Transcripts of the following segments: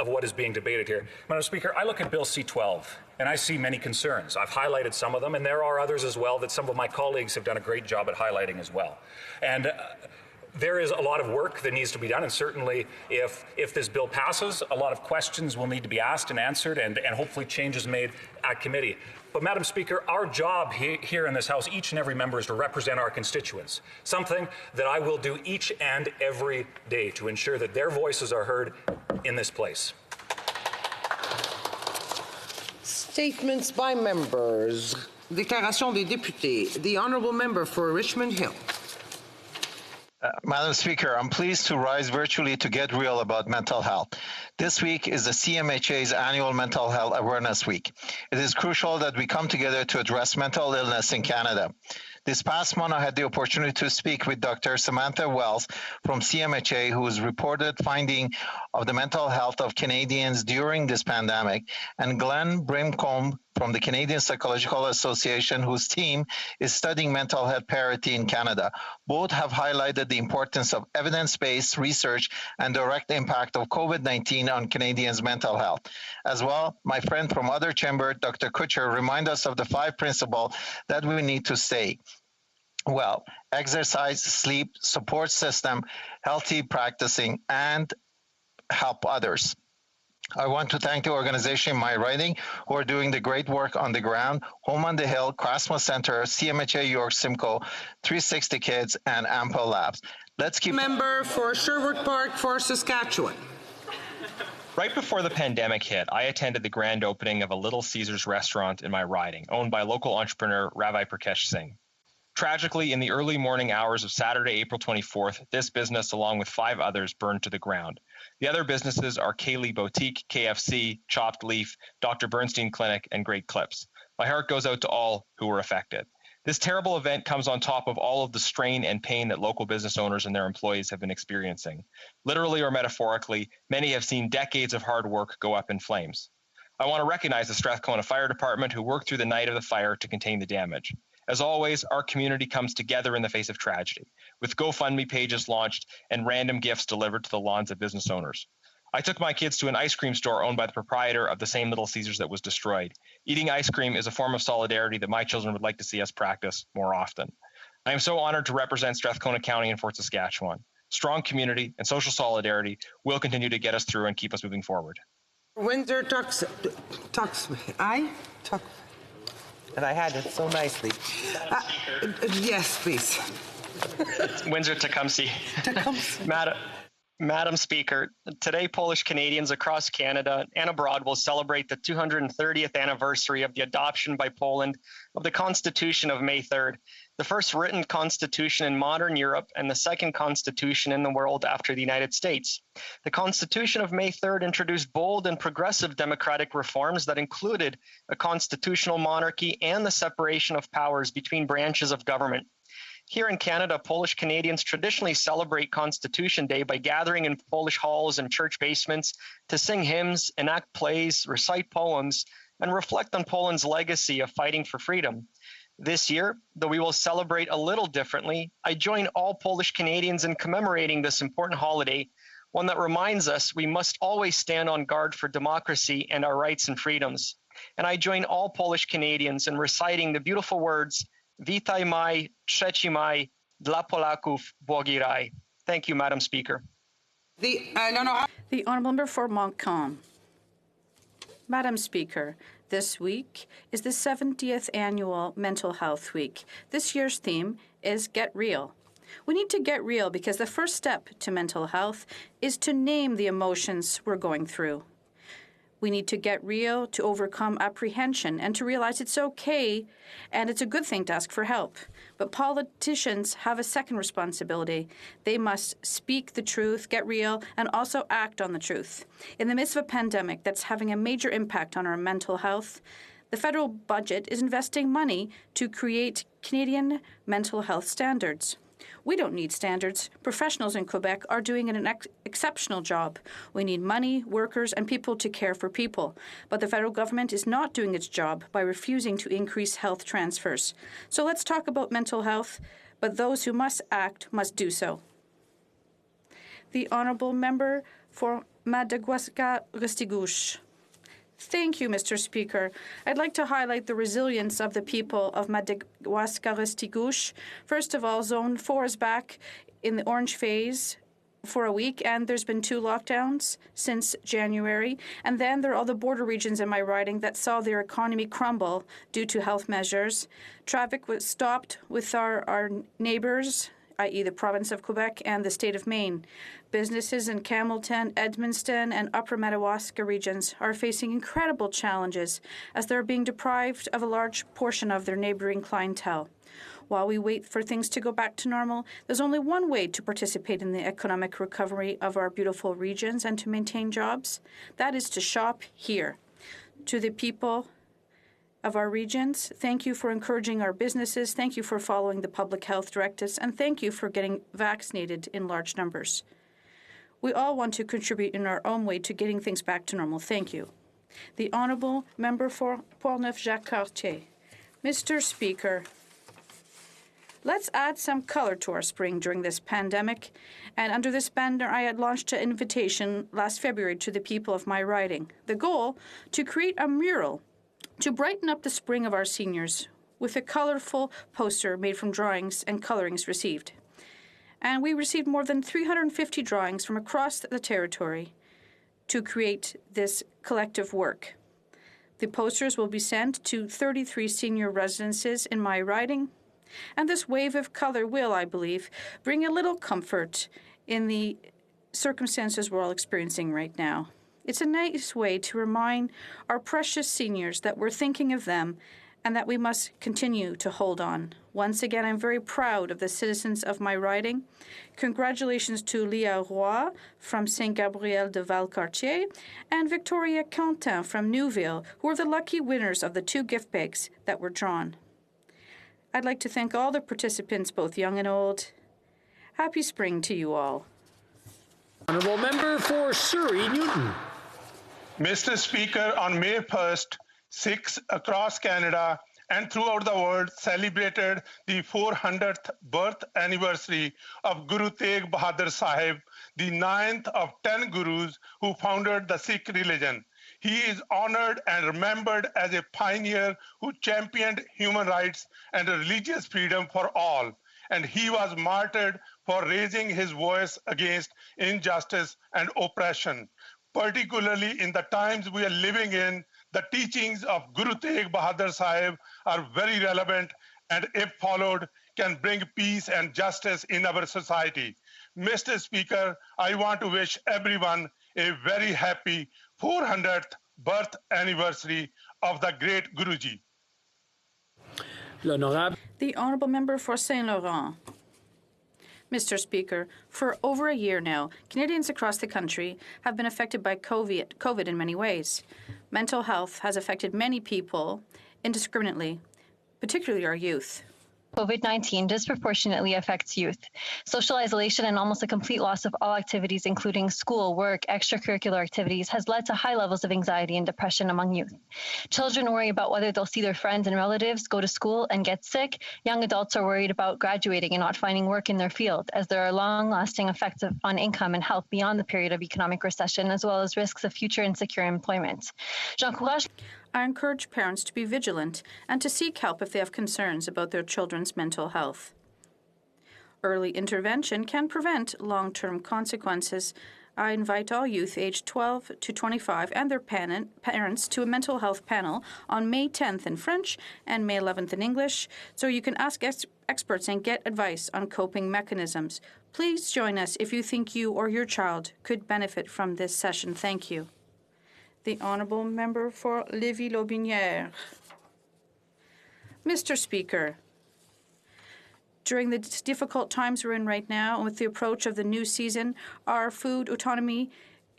of what is being debated here. Madam Speaker, I look at Bill C-12 and I see many concerns. I've highlighted some of them, and there are others as well that some of my colleagues have done a great job at highlighting as well. And there is a lot of work that needs to be done, and certainly if this bill passes, a lot of questions will need to be asked and answered, and hopefully changes made at committee. But Madam Speaker, our job here in this House, each and every member, is to represent our constituents, something that I will do each and every day to ensure that their voices are heard in this place. Statements by members. Déclaration des députés. The honourable member for Richmond Hill. Madam Speaker, I'm pleased to rise virtually to get real about mental health. This week is the CMHA's annual Mental Health Awareness Week. It is crucial that we come together to address mental illness in Canada. This past month, I had the opportunity to speak with Dr. Samantha Wells from CMHA, whose reported finding of the mental health of Canadians during this pandemic, and Glenn Brimcombe from the Canadian Psychological Association, whose team is studying mental health parity in Canada. Both have highlighted the importance of evidence-based research and direct impact of COVID-19 on Canadians' mental health. As well, my friend from other chamber, Dr. Kutcher, remind us of the 5 principles that we need to stay well: exercise, sleep, support system, healthy practicing, and help others. I want to thank the organization in my riding who are doing the great work on the ground: Home on the Hill, Craftsman Center, CMHA York Simcoe, 360 Kids, and Ample Labs. Let's keep... Member for Sherwood Park for Saskatchewan. Right before the pandemic hit, I attended the grand opening of a Little Caesars restaurant in my riding, owned by local entrepreneur Ravi Prakash Singh. Tragically, in the early morning hours of Saturday, April 24th, this business, along with 5 others, burned to the ground. The other businesses are Kaylee Boutique, KFC, Chopped Leaf, Dr. Bernstein Clinic, and Great Clips. My heart goes out to all who were affected. This terrible event comes on top of all of the strain and pain that local business owners and their employees have been experiencing. Literally or metaphorically, many have seen decades of hard work go up in flames. I want to recognize the Strathcona Fire Department, who worked through the night of the fire to contain the damage. As always, our community comes together in the face of tragedy, with GoFundMe pages launched and random gifts delivered to the lawns of business owners. I took my kids to an ice cream store owned by the proprietor of the same Little Caesars that was destroyed. Eating ice cream is a form of solidarity that my children would like to see us practice more often. I am so honored to represent Strathcona County and Fort Saskatchewan. Strong community and social solidarity will continue to get us through and keep us moving forward. Windsor and I had it so nicely. Yes, please. Windsor Tecumseh. Madam Speaker, today Polish Canadians across Canada and abroad will celebrate the 230th anniversary of the adoption by Poland of the Constitution of May 3rd, the first written constitution in modern Europe and the second constitution in the world after the United States. The Constitution of May 3rd introduced bold and progressive democratic reforms that included a constitutional monarchy and the separation of powers between branches of government. Here in Canada, Polish Canadians traditionally celebrate Constitution Day by gathering in Polish halls and church basements to sing hymns, enact plays, recite poems, and reflect on Poland's legacy of fighting for freedom. This year, though we will celebrate a little differently, I join all Polish Canadians in commemorating this important holiday, one that reminds us we must always stand on guard for democracy and our rights and freedoms. And I join all Polish Canadians in reciting the beautiful words, Witaj Maj, 3 Maj, dla Polaków błogi raj. Thank you, Madam Speaker. The Honourable Member for Montcalm. Madam Speaker, this week is the 70th Annual Mental Health Week. This year's theme is Get Real. We need to get real because the first step to mental health is to name the emotions we're going through. We need to get real to overcome apprehension and to realize it's okay and it's a good thing to ask for help. But politicians have a second responsibility. They must speak the truth, get real, and also act on the truth. In the midst of a pandemic that's having a major impact on our mental health, the federal budget is investing money to create Canadian mental health standards. We don't need standards. Professionals in Quebec are doing an exceptional job. We need money, workers, and people to care for people. But the federal government is not doing its job by refusing to increase health transfers. So let's talk about mental health, but those who must act must do so. The Honourable Member for Madagascar-Restigouche. Thank you, Mr. Speaker. I'd like to highlight the resilience of the people of Madagascar-Restigouche. First of all, Zone 4 is back in the orange phase for a week, and there's been 2 lockdowns since January. And then there are all the border regions in my riding that saw their economy crumble due to health measures. Traffic was stopped with our neighbors, i.e. the province of Quebec and the state of Maine. Businesses in Campbellton, Edmundston, and Upper Madawaska regions are facing incredible challenges as they're being deprived of a large portion of their neighboring clientele. While we wait for things to go back to normal, there's only one way to participate in the economic recovery of our beautiful regions and to maintain jobs. That is to shop here. To the people of our regions, thank you for encouraging our businesses, thank you for following the public health directives, and thank you for getting vaccinated in large numbers. We all want to contribute in our own way to getting things back to normal. Thank you. The Honourable Member for Portneuf-Jacques-Cartier. Mr. Speaker, let's add some color to our spring during this pandemic. And under this banner, I had launched an invitation last February to the people of my riding. The goal, to create a mural to brighten up the spring of our seniors with a colorful poster made from drawings and colorings received. And we received more than 350 drawings from across the territory to create this collective work. The posters will be sent to 33 senior residences in my riding, and this wave of color will, I believe, bring a little comfort in the circumstances we're all experiencing right now. It's a nice way to remind our precious seniors that we're thinking of them and that we must continue to hold on. Once again, I'm very proud of the citizens of my riding. Congratulations to Léa Roy from Saint-Gabriel de Valcartier and Victoria Quentin from Neuville, who are the lucky winners of the 2 gift bags that were drawn. I'd like to thank all the participants, both young and old. Happy spring to you all. Honourable Member for Surrey Newton. Mr. Speaker, on May 1st, 6 across Canada and throughout the world celebrated the 400th birth anniversary of Guru Tegh Bahadur Sahib, the 9th of 10 gurus who founded the Sikh religion. He is honored and remembered as a pioneer who championed human rights and religious freedom for all, and he was martyred for raising his voice against injustice and oppression. Particularly in the times we are living in, the teachings of Guru Tegh Bahadur Sahib are very relevant and, if followed, can bring peace and justice in our society. Mr. Speaker, I want to wish everyone a very happy 400th birth anniversary of the great Guruji. The Honourable Member for Saint Laurent. Mr. Speaker, for over a year now, Canadians across the country have been affected by COVID in many ways. Mental health has affected many people indiscriminately, particularly our youth. COVID-19 disproportionately affects youth. Social isolation and almost a complete loss of all activities, including school, work, extracurricular activities, has led to high levels of anxiety and depression among youth. Children worry about whether they'll see their friends and relatives, go to school, and get sick. Young adults are worried about graduating and not finding work in their field, as there are long-lasting effects on income and health beyond the period of economic recession, as well as risks of future insecure employment. I encourage parents to be vigilant and to seek help if they have concerns about their children's mental health. Early intervention can prevent long-term consequences. I invite all youth aged 12 to 25 and their parents to a mental health panel on May 10th in French and May 11th in English, so you can ask experts and get advice on coping mechanisms. Please join us if you think you or your child could benefit from this session. Thank you. The Honourable Member for Lévis-Lotbinière. Mr. Speaker, during the difficult times we're in right now, and with the approach of the new season, our food autonomy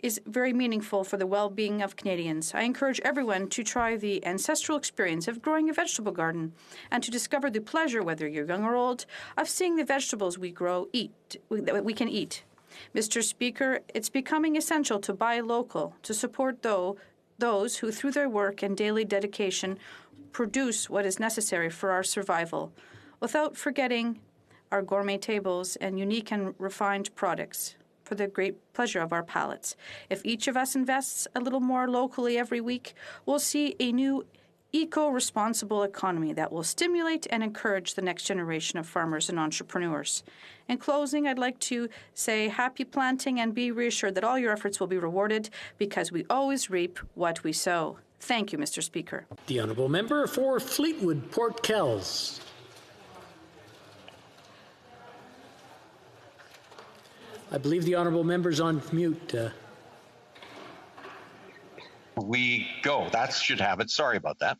is very meaningful for the well-being of Canadians. I encourage everyone to try the ancestral experience of growing a vegetable garden and to discover the pleasure, whether you're young or old, of seeing the vegetables we grow that we can eat. Mr. Speaker, it's becoming essential to buy local, to support those who, through their work and daily dedication, produce what is necessary for our survival, without forgetting our gourmet tables and unique and refined products. for the great pleasure of our palates. If each of us invests a little more locally every week, we'll see a new eco-responsible economy that will stimulate and encourage the next generation of farmers and entrepreneurs. In closing, I'd like to say happy planting and be reassured that all your efforts will be rewarded because we always reap what we sow. Thank you, Mr. Speaker. The Honourable Member for Fleetwood, Port Kells. I believe the Honourable Member's on mute. We go. That should have it. Sorry about that.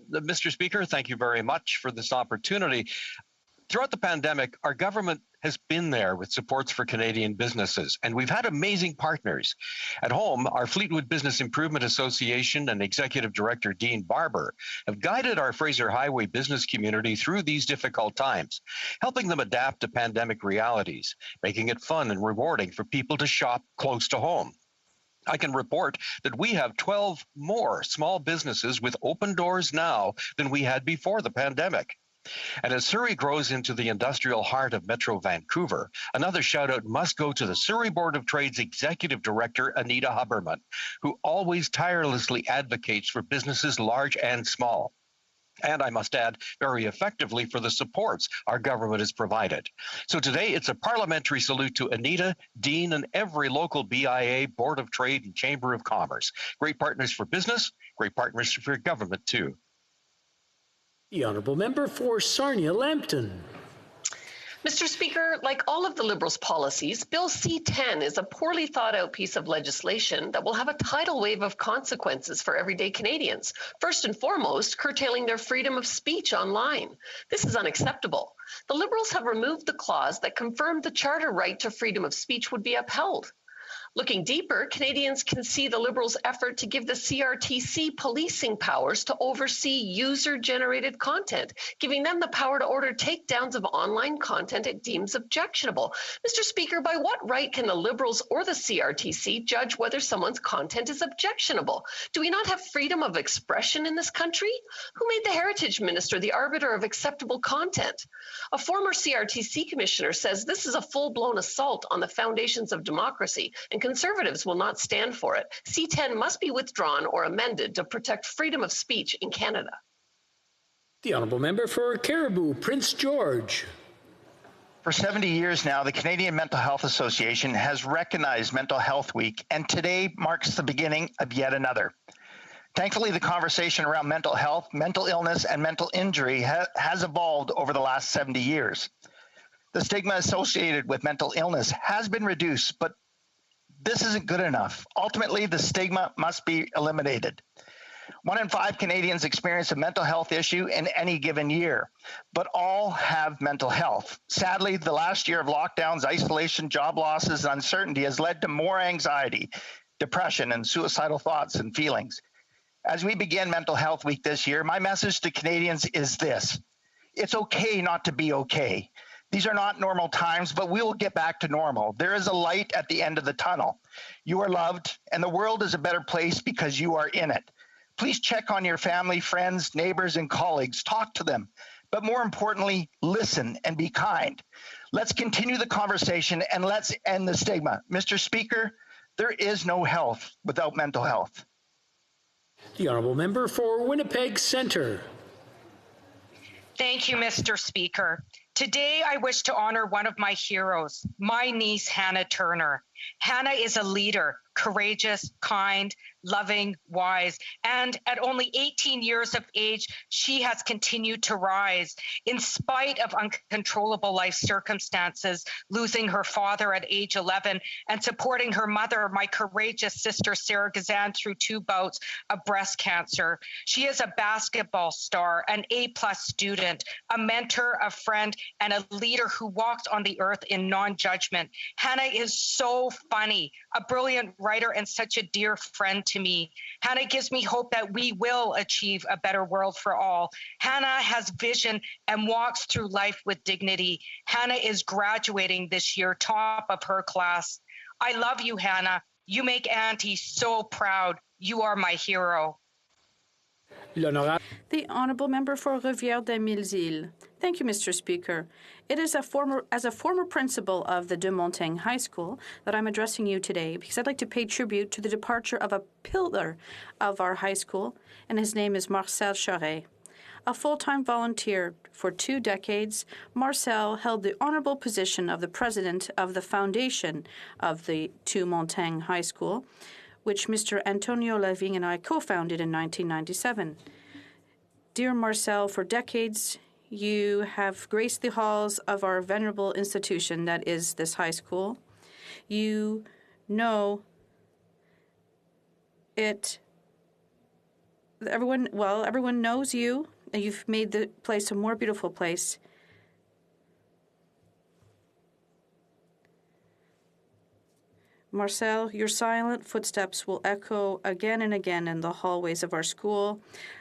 Mr. Speaker, thank you very much for this opportunity. Throughout the pandemic, our government has been there with supports for Canadian businesses, and we've had amazing partners. At home, our Fleetwood Business Improvement Association and Executive Director Dean Barber have guided our Fraser Highway business community through these difficult times, helping them adapt to pandemic realities, making it fun and rewarding for people to shop close to home. I can report that we have 12 more small businesses with open doors now than we had before the pandemic. And as Surrey grows into the industrial heart of Metro Vancouver, another shout out must go to the Surrey Board of Trade's Executive Director, Anita Huberman, who always tirelessly advocates for businesses large and small. And I must add, very effectively for the supports our government has provided. So today, it's a parliamentary salute to Anita, Dean, and every local BIA, Board of Trade, and Chamber of Commerce. Great partners for business, great partners for government, too. The Honourable Member for Sarnia-Lambton. Mr. Speaker, like all of the Liberals' policies, Bill C-10 is a poorly thought out piece of legislation that will have a tidal wave of consequences for everyday Canadians. First and foremost, curtailing their freedom of speech online. This is unacceptable. The Liberals have removed the clause that confirmed the Charter right to freedom of speech would be upheld. Looking deeper, Canadians can see the Liberals' effort to give the CRTC policing powers to oversee user-generated content, giving them the power to order takedowns of online content it deems objectionable. Mr. Speaker, by what right can the Liberals or the CRTC judge whether someone's content is objectionable? Do we not have freedom of expression in this country? Who made the Heritage Minister the arbiter of acceptable content? A former CRTC commissioner says this is a full-blown assault on the foundations of democracy, and Conservatives will not stand for it. C-10 must be withdrawn or amended to protect freedom of speech in Canada. The Honourable Member for Caribou, Prince George. For 70 years now, the Canadian Mental Health Association has recognized Mental Health Week, and today marks the beginning of yet another. Thankfully, the conversation around mental health, mental illness, and mental injury has evolved over the last 70 years. The stigma associated with mental illness has been reduced, but this isn't good enough. Ultimately, the stigma must be eliminated. 1 in 5 Canadians experience a mental health issue in any given year, but all have mental health. Sadly, the last year of lockdowns, isolation, job losses, and uncertainty has led to more anxiety, depression, and suicidal thoughts and feelings. As we begin Mental Health Week this year, my message to Canadians is this: it's okay not to be okay. These are not normal times, but we will get back to normal. There is a light at the end of the tunnel. You are loved, and the world is a better place because you are in it. Please check on your family, friends, neighbors, and colleagues. Talk to them. But more importantly, listen and be kind. Let's continue the conversation and let's end the stigma. Mr. Speaker, there is no health without mental health. The Honourable Member for Winnipeg Centre. Thank you, Mr. Speaker. Today, I wish to honor one of my heroes, my niece, Hannah Turner. Hannah is a leader, courageous, kind, loving, wise, and at only 18 years of age, she has continued to rise. In spite of uncontrollable life circumstances, losing her father at age 11 and supporting her mother, my courageous sister, Sarah Gazan, through 2 bouts of breast cancer. She is a basketball star, an A-plus student, a mentor, a friend, and a leader who walks on the earth in non-judgment. Hannah is so funny, a brilliant writer, and such a dear friend to me. Hannah gives me hope that we will achieve a better world for all. Hannah has vision and walks through life with dignity. Hannah is graduating this year, top of her class. I love you, Hannah. You make Auntie so proud. You are my hero. The Honourable Member for Rivière-des-Mille-Îles. Thank you, Mr. Speaker. It is as a former principal of the De Montaigne High School that I'm addressing you today because I'd like to pay tribute to the departure of a pillar of our high school, and his name is Marcel Charret. A full-time volunteer for 2 decades, Marcel held the honorable position of the president of the foundation of the De Montaigne High School, which Mr. Antonio Lavigne and I co-founded in 1997. Dear Marcel, for decades, you have graced the halls of our venerable institution that is this high school. You know it. Everyone knows you, and you've made the place a more beautiful place. Marcel, your silent footsteps will echo again and again in the hallways of our school.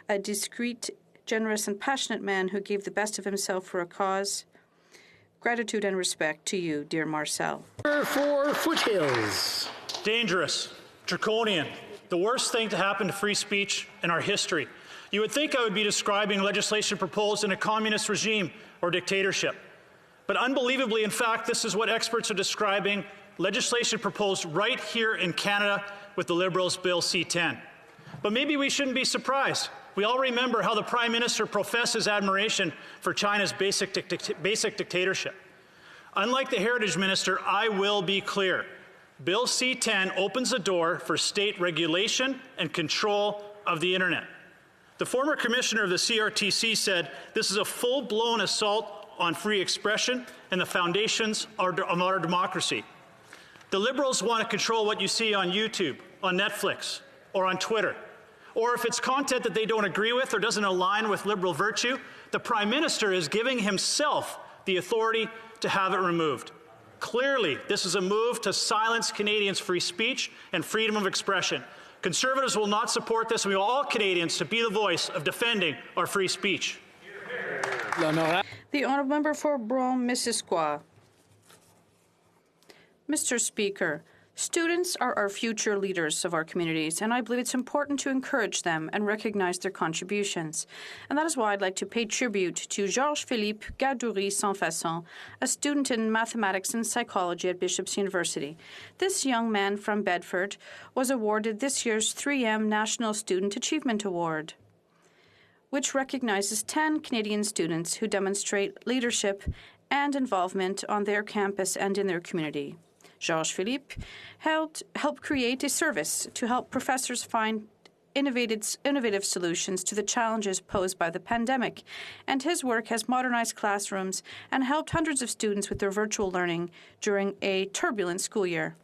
A discreet, generous, and passionate man who gave the best of himself for a cause. Gratitude and respect to you, dear Marcel. For Foothills. Dangerous, draconian, the worst thing to happen to free speech in our history. You would think I would be describing legislation proposed in a communist regime or dictatorship. But unbelievably, in fact, this is what experts are describing legislation proposed right here in Canada with the Liberals' Bill C-10. But maybe we shouldn't be surprised. We all remember how the Prime Minister professed his admiration for China's basic dictatorship. Unlike the Heritage Minister, I will be clear. Bill C-10 opens the door for state regulation and control of the Internet. The former commissioner of the CRTC said this is a full-blown assault on free expression and the foundations of our democracy. The Liberals want to control what you see on YouTube, on Netflix, or on Twitter. Or if it's content that they don't agree with or doesn't align with liberal virtue, the Prime Minister is giving himself the authority to have it removed. Clearly, this is a move to silence Canadians' free speech and freedom of expression. Conservatives will not support this, and we want all Canadians to be the voice of defending our free speech. The Honourable Member for Broome-Missisquoi. Mr. Speaker, students are our future leaders of our communities, and I believe it's important to encourage them and recognize their contributions. And that is why I'd like to pay tribute to Georges-Philippe Gadoury-Sans-Façon, a student in mathematics and psychology at Bishop's University. This young man from Bedford was awarded this year's 3M National Student Achievement Award, which recognizes 10 Canadian students who demonstrate leadership and involvement on their campus and in their community. Georges-Philippe helped create a service to help professors find innovative solutions to the challenges posed by the pandemic, and his work has modernized classrooms and helped hundreds of students with their virtual learning during a turbulent school year.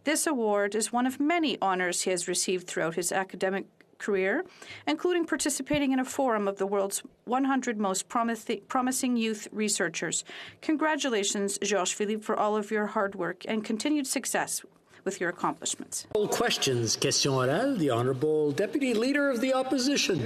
This award is one of many honors he has received throughout his academic career, including participating in a forum of the world's 100 most promising youth researchers. Congratulations, Georges-Philippe, for all of your hard work and continued success with your accomplishments. All questions, question orale, the Honourable Deputy Leader of the Opposition.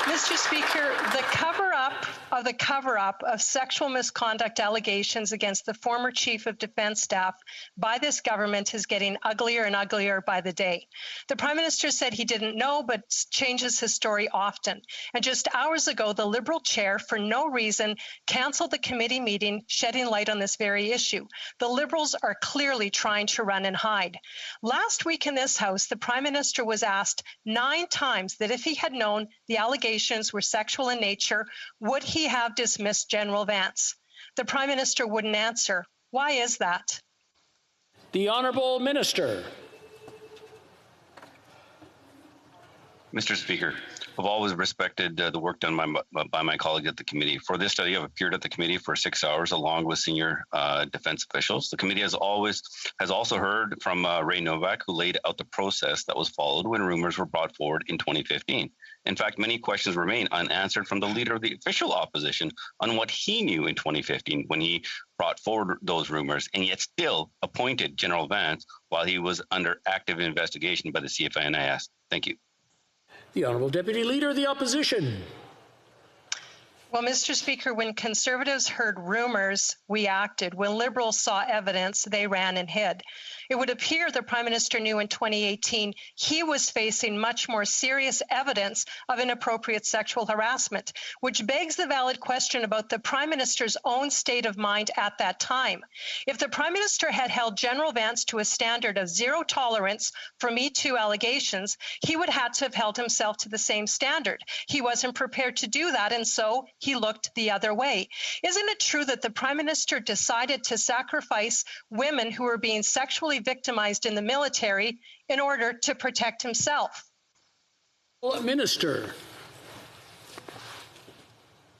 Mr. Speaker, the cover-up of sexual misconduct allegations against the former Chief of Defence Staff by this government is getting uglier and uglier by the day. The Prime Minister said he didn't know, but changes his story often. And just hours ago, the Liberal chair, for no reason, cancelled the committee meeting, shedding light on this very issue. The Liberals are clearly trying to run and hide. Last week in this House, the Prime Minister was asked 9 times that if he had known the allegations were sexual in nature, would he have dismissed General Vance? The Prime Minister wouldn't answer. Why is that? The Honourable Minister. Mr. Speaker, I've always respected the work done by my colleagues at the committee. For this study, I've appeared at the committee for 6 hours along with senior defense officials. The committee has also heard from Ray Novak, who laid out the process that was followed when rumors were brought forward in 2015. In fact, many questions remain unanswered from the leader of the official opposition on what he knew in 2015 when he brought forward those rumors, and yet still appointed General Vance while he was under active investigation by the CFNIS. Thank you. The Honourable Deputy Leader of the Opposition. Well, Mr. Speaker, when Conservatives heard rumors, we acted. When Liberals saw evidence, they ran and hid. It would appear the Prime Minister knew in 2018 he was facing much more serious evidence of inappropriate sexual harassment, which begs the valid question about the Prime Minister's own state of mind at that time. If the Prime Minister had held General Vance to a standard of zero tolerance for Me Too allegations, he would have to have held himself to the same standard. He wasn't prepared to do that, and so he looked the other way. Isn't it true that the Prime Minister decided to sacrifice women who were being sexually victimized in the military in order to protect himself? Well, Minister.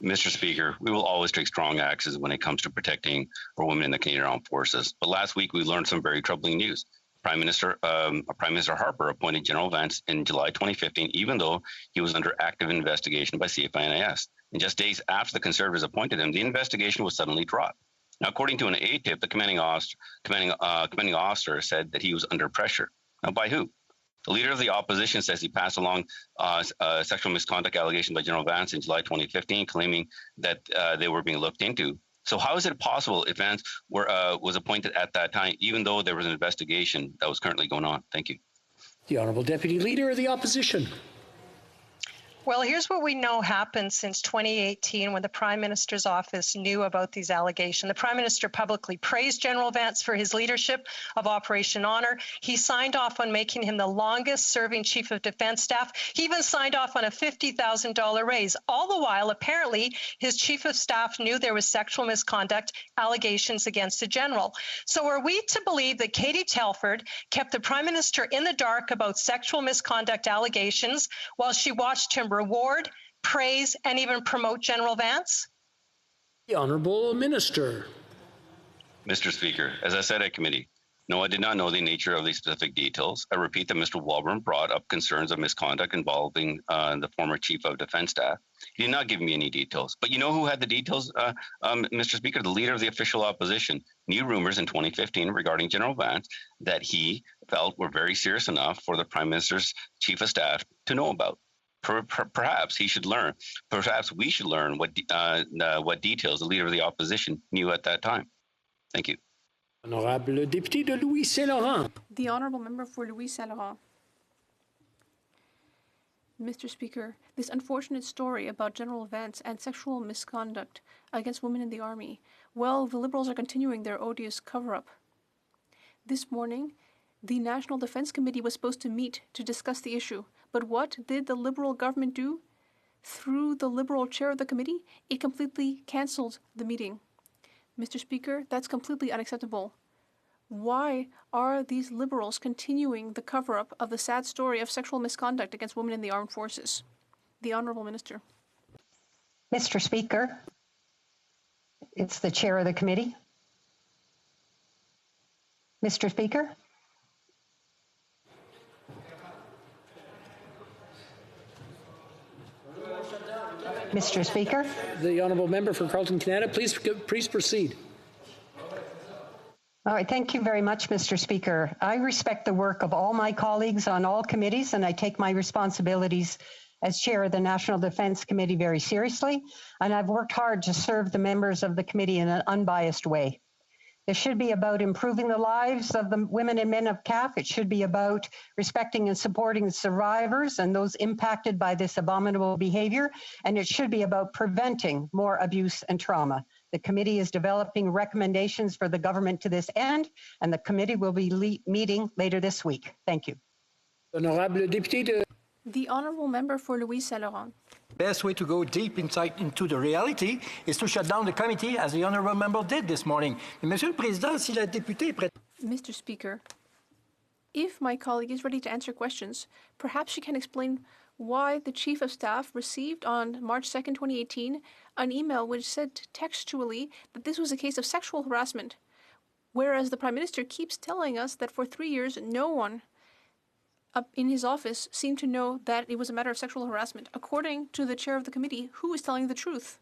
Mr. Speaker, we will always take strong actions when it comes to protecting our women in the Canadian Armed Forces. But last week, we learned some very troubling news. Prime Minister Harper appointed General Vance in July 2015, even though he was under active investigation by CFINIS. And just days after the Conservatives appointed him, the investigation was suddenly dropped. Now, according to an ATIP, the commanding officer said that he was under pressure. Now, by who? The leader of the opposition says he passed along sexual misconduct allegations by General Vance in July 2015, claiming that they were being looked into. So how is it possible if Vance was appointed at that time, even though there was an investigation that was currently going on? Thank you. The Honourable Deputy Leader of the Opposition. Well, here's what we know happened since 2018 when the Prime Minister's office knew about these allegations. The Prime Minister publicly praised General Vance for his leadership of Operation Honor. He signed off on making him the longest-serving Chief of Defence Staff. He even signed off on a $50,000 raise. All the while, apparently, his Chief of Staff knew there was sexual misconduct allegations against the General. So are we to believe that Katie Telford kept the Prime Minister in the dark about sexual misconduct allegations while she watched him reward, praise, and even promote General Vance? The Honourable Minister. Mr. Speaker, as I said at committee, no, I did not know the nature of these specific details. I repeat that Mr. Walburn brought up concerns of misconduct involving the former Chief of Defence Staff. He did not give me any details. But you know who had the details, Mr. Speaker? The leader of the official opposition knew rumors in 2015 regarding General Vance that he felt were very serious enough for the Prime Minister's Chief of Staff to know about. Perhaps he should learn. Perhaps we should learn what details the leader of the opposition knew at that time. Thank you. Honorable Député de Louis Saint-Laurent. The Honourable Member for Louis Saint-Laurent. Mr. Speaker, this unfortunate story about General Vance and sexual misconduct against women in the Army, well, the Liberals are continuing their odious cover-up. This morning, the National Defence Committee was supposed to meet to discuss the issue. But what did the Liberal government do? Through the Liberal chair of the committee, it completely cancelled the meeting. Mr. Speaker, that's completely unacceptable. Why are these Liberals continuing the cover-up of the sad story of sexual misconduct against women in the armed forces? The Honourable Minister. Mr. Speaker, it's the chair of the committee. Mr. Speaker. Mr. Speaker. The Honourable Member for Carleton, Canada, please proceed. All right, thank you very much, Mr. Speaker. I respect the work of all my colleagues on all committees, and I take my responsibilities as chair of the National Defence Committee very seriously, and I've worked hard to serve the members of the committee in an unbiased way. This should be about improving the lives of the women and men of CAF. It should be about respecting and supporting survivors and those impacted by this abominable behavior. And it should be about preventing more abuse and trauma. The committee is developing recommendations for the government to this end, and the committee will be meeting later this week. Thank you. Honorable Député de... The Honourable Member for Louis Saint-Laurent. Best way to go deep into the reality is to shut down the committee, as the Honourable Member did this morning. Monsieur le Président, si la députée est prête... Mr. Speaker, if my colleague is ready to answer questions, perhaps she can explain why the Chief of Staff received on March 2nd, 2018, an email which said textually that this was a case of sexual harassment, whereas the Prime Minister keeps telling us that for 3 years no one up in his office seemed to know that it was a matter of sexual harassment. According to the chair of the committee, who is telling the truth?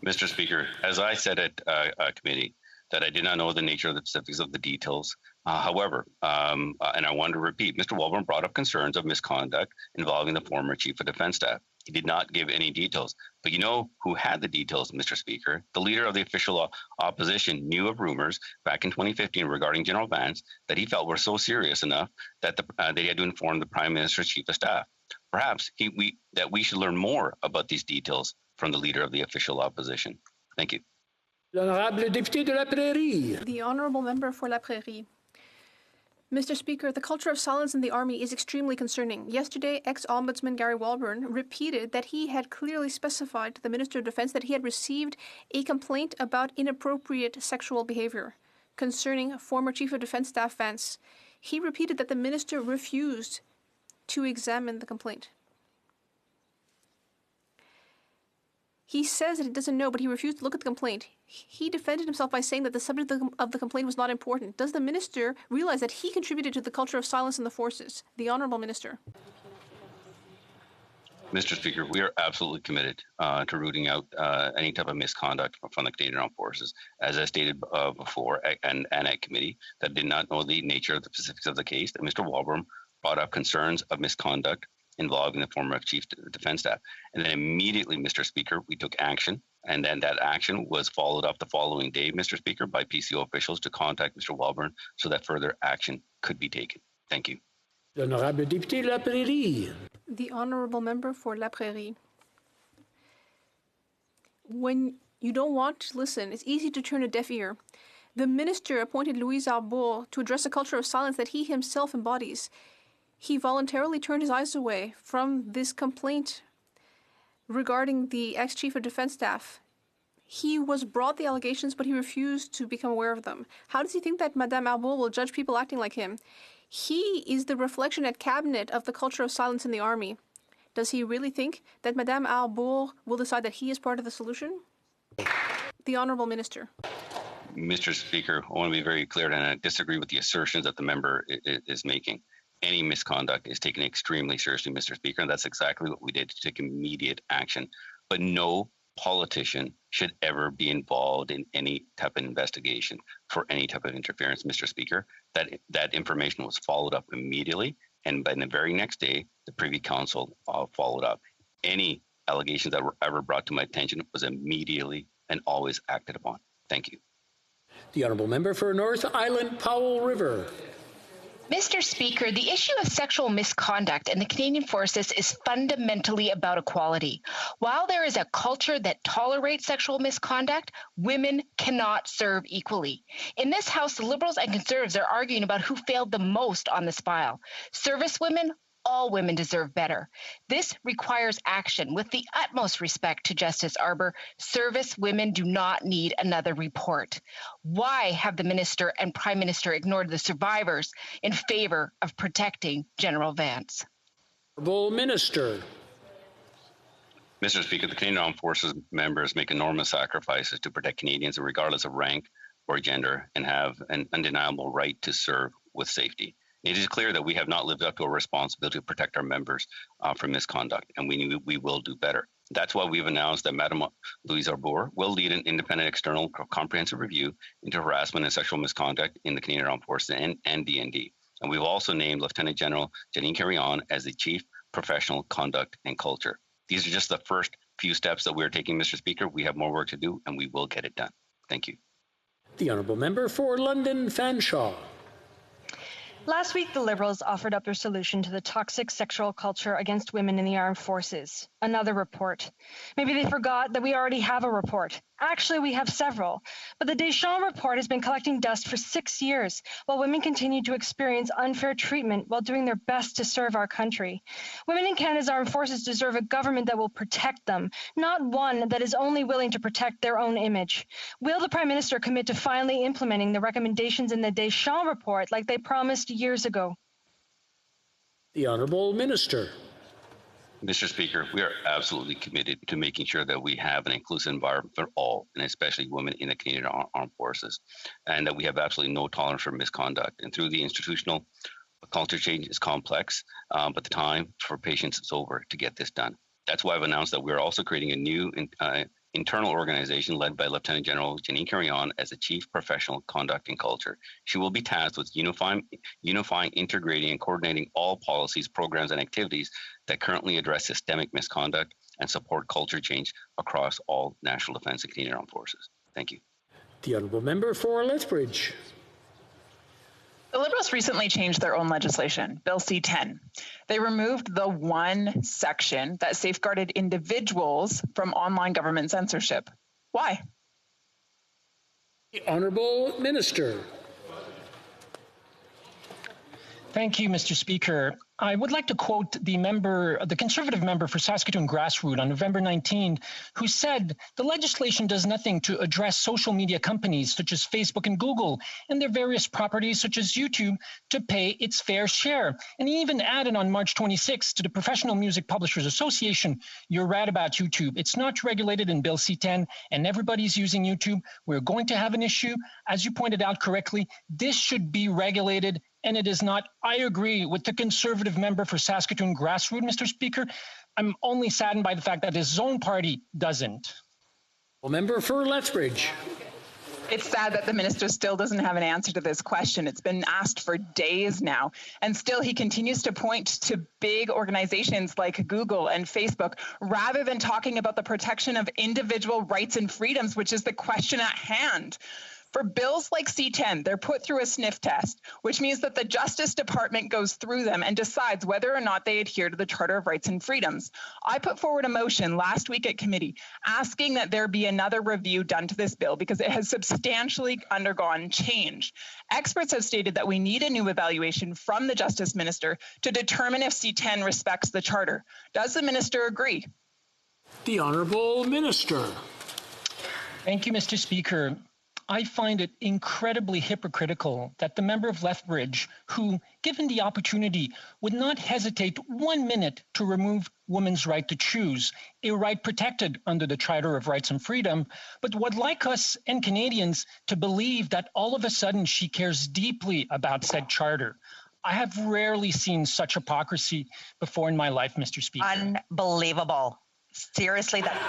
Mr. Speaker, as I said at committee, that I did not know the nature of the specifics of the details. However, and I want to repeat, Mr. Walburn brought up concerns of misconduct involving the former Chief of Defence Staff. He did not give any details. But you know who had the details, Mr. Speaker? The leader of the official opposition knew of rumors back in 2015 regarding General Vance that he felt were so serious enough that that he had to inform the Prime Minister's Chief of Staff. Perhaps we should learn more about these details from the leader of the official opposition. Thank you. L'honorable député de la Prairie. The honourable member for La Prairie. Mr. Speaker, the culture of silence in the Army is extremely concerning. Yesterday, ex-Ombudsman Gary Walbourne repeated that he had clearly specified to the Minister of Defence that he had received a complaint about inappropriate sexual behaviour concerning former Chief of Defence Staff Vance. He repeated that the Minister refused to examine the complaint. He says that he doesn't know, but he refused to look at the complaint. He defended himself by saying that the subject of the complaint was not important. Does the minister realize that he contributed to the culture of silence in the forces? The Honourable Minister. Mr. Speaker, we are absolutely committed to rooting out any type of misconduct from the Canadian Armed Forces. As I stated before, and at committee, that did not know the nature of the specifics of the case, that Mr. Walbourne brought up concerns of misconduct involving the former Chief Defence Staff. And then immediately, Mr. Speaker, we took action. And then that action was followed up the following day, Mr. Speaker, by PCO officials to contact Mr. Walbourne so that further action could be taken. Thank you. L'honorable député de la Prairie. The honourable member for La Prairie. When you don't want to listen, it's easy to turn a deaf ear. The minister appointed Louise Arbour to address a culture of silence that he himself embodies. He voluntarily turned his eyes away from this complaint regarding the ex-Chief of Defence Staff. He was brought the allegations, but he refused to become aware of them. How does he think that Madame Arbour will judge people acting like him? He is the reflection at Cabinet of the culture of silence in the Army. Does he really think that Madame Arbour will decide that he is part of the solution? The Honourable Minister. Mr. Speaker, I want to be very clear, and I disagree with the assertions that the member is making. Any misconduct is taken extremely seriously, Mr. Speaker, and that's exactly what we did to take immediate action. But no politician should ever be involved in any type of investigation for any type of interference, Mr. Speaker. That information was followed up immediately, and by the very next day, the Privy Council followed up. Any allegations that were ever brought to my attention was immediately and always acted upon. Thank you. The honourable member for North Island Powell River. Mr. Speaker, the issue of sexual misconduct in the Canadian Forces is fundamentally about equality. While there is a culture that tolerates sexual misconduct, women cannot serve equally. In this House, the Liberals and Conservatives are arguing about who failed the most on this file. Service women, all women deserve better. This requires action. With the utmost respect to Justice Arbour, service women do not need another report. Why have the Minister and Prime Minister ignored the survivors in favor of protecting General Vance? Honourable Minister. Mr. Speaker, the Canadian Armed Forces members make enormous sacrifices to protect Canadians regardless of rank or gender and have an undeniable right to serve with safety. It is clear that we have not lived up to our responsibility to protect our members from misconduct, and we will do better. That's why we've announced that Madame Louise Arbour will lead an independent external comprehensive review into harassment and sexual misconduct in the Canadian Armed Forces and DND. And we've also named Lieutenant General Janine Carrion as the Chief Professional Conduct and Culture. These are just the first few steps that we're taking, Mr. Speaker. We have more work to do, and we will get it done. Thank you. The honourable member for London Fanshawe. Last week, the Liberals offered up their solution to the toxic sexual culture against women in the armed forces. Another report. Maybe they forgot that we already have a report. Actually, we have several. But the Deschamps report has been collecting dust for 6 years, while women continue to experience unfair treatment while doing their best to serve our country. Women in Canada's armed forces deserve a government that will protect them, not one that is only willing to protect their own image. Will the Prime Minister commit to finally implementing the recommendations in the Deschamps report like they promised years ago? The Honourable Minister. Mr. Speaker, we are absolutely committed to making sure that we have an inclusive environment for all, and especially women in the Canadian Armed Forces, and that we have absolutely no tolerance for misconduct. And through the institutional culture change is complex, but the time for patience is over to get this done. That's why I've announced that we're also creating a new internal organization led by Lieutenant General Janine Carillon as the Chief Professional Conduct and Culture. She will be tasked with unifying, integrating, and coordinating all policies, programs, and activities that currently address systemic misconduct and support culture change across all national defense and Canadian armed forces. Thank you. The Honourable Member for Lethbridge. The Liberals recently changed their own legislation, Bill C-10. They removed the one section that safeguarded individuals from online government censorship. Why? The Honourable Minister. Thank you, Mr. Speaker. I would like to quote the Conservative member for Saskatoon Grassroot on November 19, who said, "The legislation does nothing to address social media companies such as Facebook and Google and their various properties such as YouTube to pay its fair share." And he even added on March 26 to the Professional Music Publishers Association, "You're right about YouTube. It's not regulated in Bill C-10 and everybody's using YouTube. We're going to have an issue. As you pointed out correctly, this should be regulated and it is not." I agree with the Conservative member for Saskatoon Grassroot, Mr. Speaker. I'm only saddened by the fact that his own party doesn't. Member for Lethbridge. It's sad that the minister still doesn't have an answer to this question. It's been asked for days now, and still he continues to point to big organizations like Google and Facebook rather than talking about the protection of individual rights and freedoms, which is the question at hand. For bills like C-10, they're put through a sniff test, which means that the Justice Department goes through them and decides whether or not they adhere to the Charter of Rights and Freedoms. I put forward a motion last week at committee asking that there be another review done to this bill because it has substantially undergone change. Experts have stated that we need a new evaluation from the Justice Minister to determine if C-10 respects the Charter. Does the Minister agree? The Honourable Minister. Thank you, Mr. Speaker. I find it incredibly hypocritical that the member of Lethbridge, who, given the opportunity, would not hesitate 1 minute to remove women's right to choose, a right protected under the Charter of Rights and Freedom, but would like us and Canadians to believe that all of a sudden she cares deeply about said charter. I have rarely seen such hypocrisy before in my life, Mr. Speaker. Unbelievable. Seriously, that.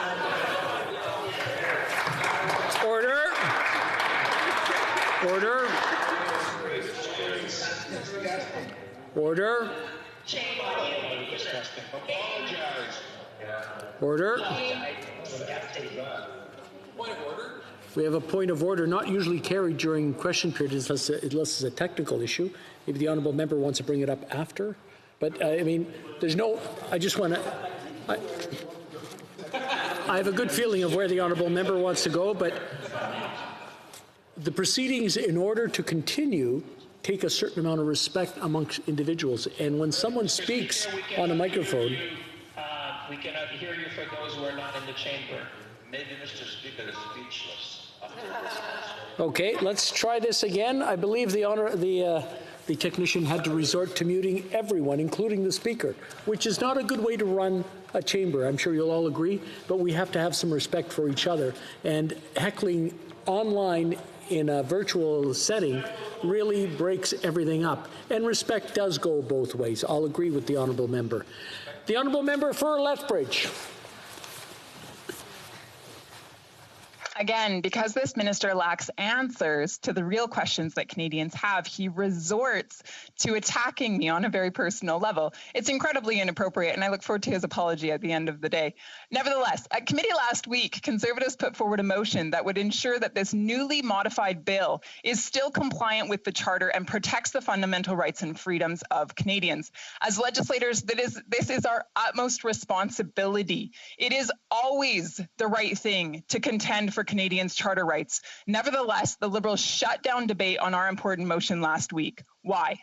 Order. Order. Order. Order. We have a point of order not usually carried during question period unless it's a technical issue. Maybe the honourable member wants to bring it up after. But, I mean, there's no... I just want to... I have a good feeling of where the honourable member wants to go, but the proceedings, in order to continue, take a certain amount of respect amongst individuals. And when someone speaks on a microphone... we cannot hear you for those who are not in the chamber. Maybe Mr. Speaker is speechless. Okay, let's try this again. I believe the technician had to resort to muting everyone, including the speaker, which is not a good way to run a chamber. I'm sure you'll all agree, but we have to have some respect for each other. And heckling online in a virtual setting really breaks everything up. And respect does go both ways. I'll agree with the honourable member. The honourable member for Lethbridge. Again, because this minister lacks answers to the real questions that Canadians have, he resorts to attacking me on a very personal level. It's incredibly inappropriate, and I look forward to his apology at the end of the day. Nevertheless, at committee last week, Conservatives put forward a motion that would ensure that this newly modified bill is still compliant with the Charter and protects the fundamental rights and freedoms of Canadians. As legislators, this is our utmost responsibility. It is always the right thing to contend for Canadians' charter rights. Nevertheless, the Liberals shut down debate on our important motion last week. Why?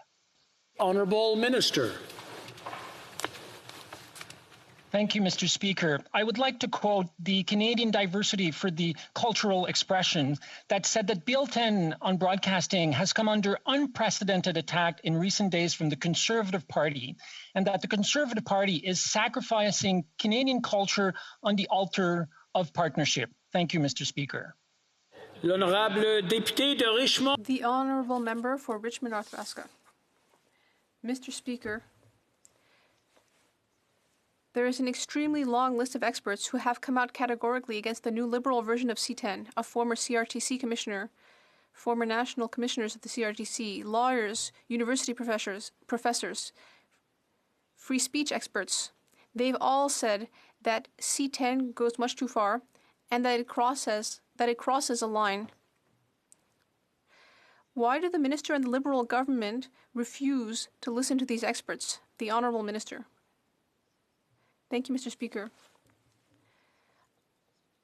Honourable Minister. Thank you, Mr. Speaker. I would like to quote the Canadian Diversity for the Cultural Expression that said that Bill 10 on broadcasting has come under unprecedented attack in recent days from the Conservative Party, and that the Conservative Party is sacrificing Canadian culture on the altar of partnership. Thank you, Mr. Speaker. L'honorable député de Richmond. The honourable member for Richmond Arthabaska. Mr. Speaker, There is an extremely long list of experts who have come out categorically against the new liberal version of C10, a former CRTC commissioner, former national commissioners of the CRTC, lawyers, university professors, free speech experts. They've all said that C10 goes much too far and that it crosses a line. Why do the minister and the Liberal government refuse to listen to these experts? The Honourable Minister. Thank you, Mr. Speaker.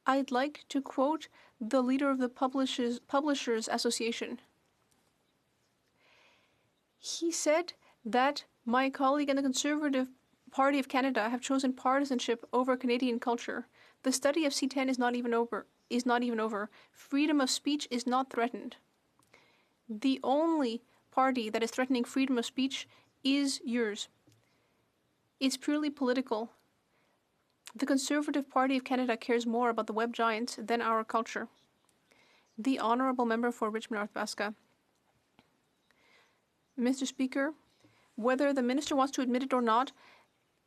I'd like to quote the leader of the Publishers Association. He said that my colleague and the Conservative Party of Canada have chosen partisanship over Canadian culture. The study of C10 is not even over. Freedom of speech is not threatened. The only party that is threatening freedom of speech is yours. It's purely political. The Conservative Party of Canada cares more about the web giants than our culture. The Honourable Member for Richmond Arthabaska. Mr. Speaker, whether the Minister wants to admit it or not,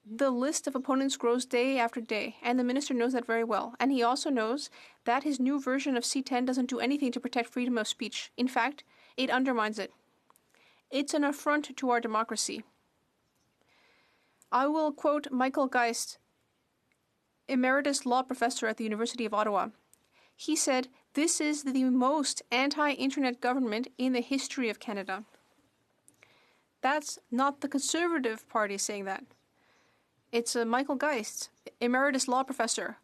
the list of opponents grows day after day, and the Minister knows that very well. And he also knows that his new version of C10 doesn't do anything to protect freedom of speech. In fact, it undermines it. It's an affront to our democracy. I will quote Michael Geist, emeritus law professor at the University of Ottawa. He said, "This is the most anti-internet government in the history of Canada." That's not the Conservative Party saying that. It's Michael Geist, emeritus law professor.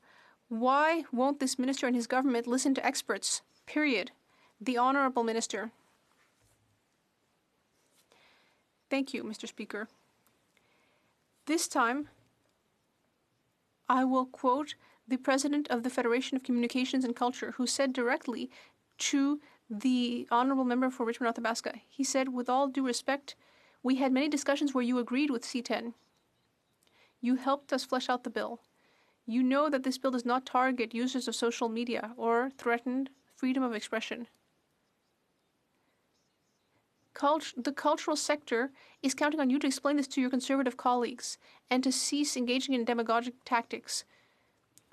Why won't this minister and his government listen to experts? Period. The Honourable Minister. Thank you, Mr. Speaker. This time, I will quote the President of the Federation of Communications and Culture, who said directly to the Honourable Member for Richmond Arthabaska. He said, "With all due respect, we had many discussions where you agreed with C10. You helped us flesh out the bill. You know that this bill does not target users of social media or threaten freedom of expression. The cultural sector is counting on you to explain this to your Conservative colleagues and to cease engaging in demagogic tactics.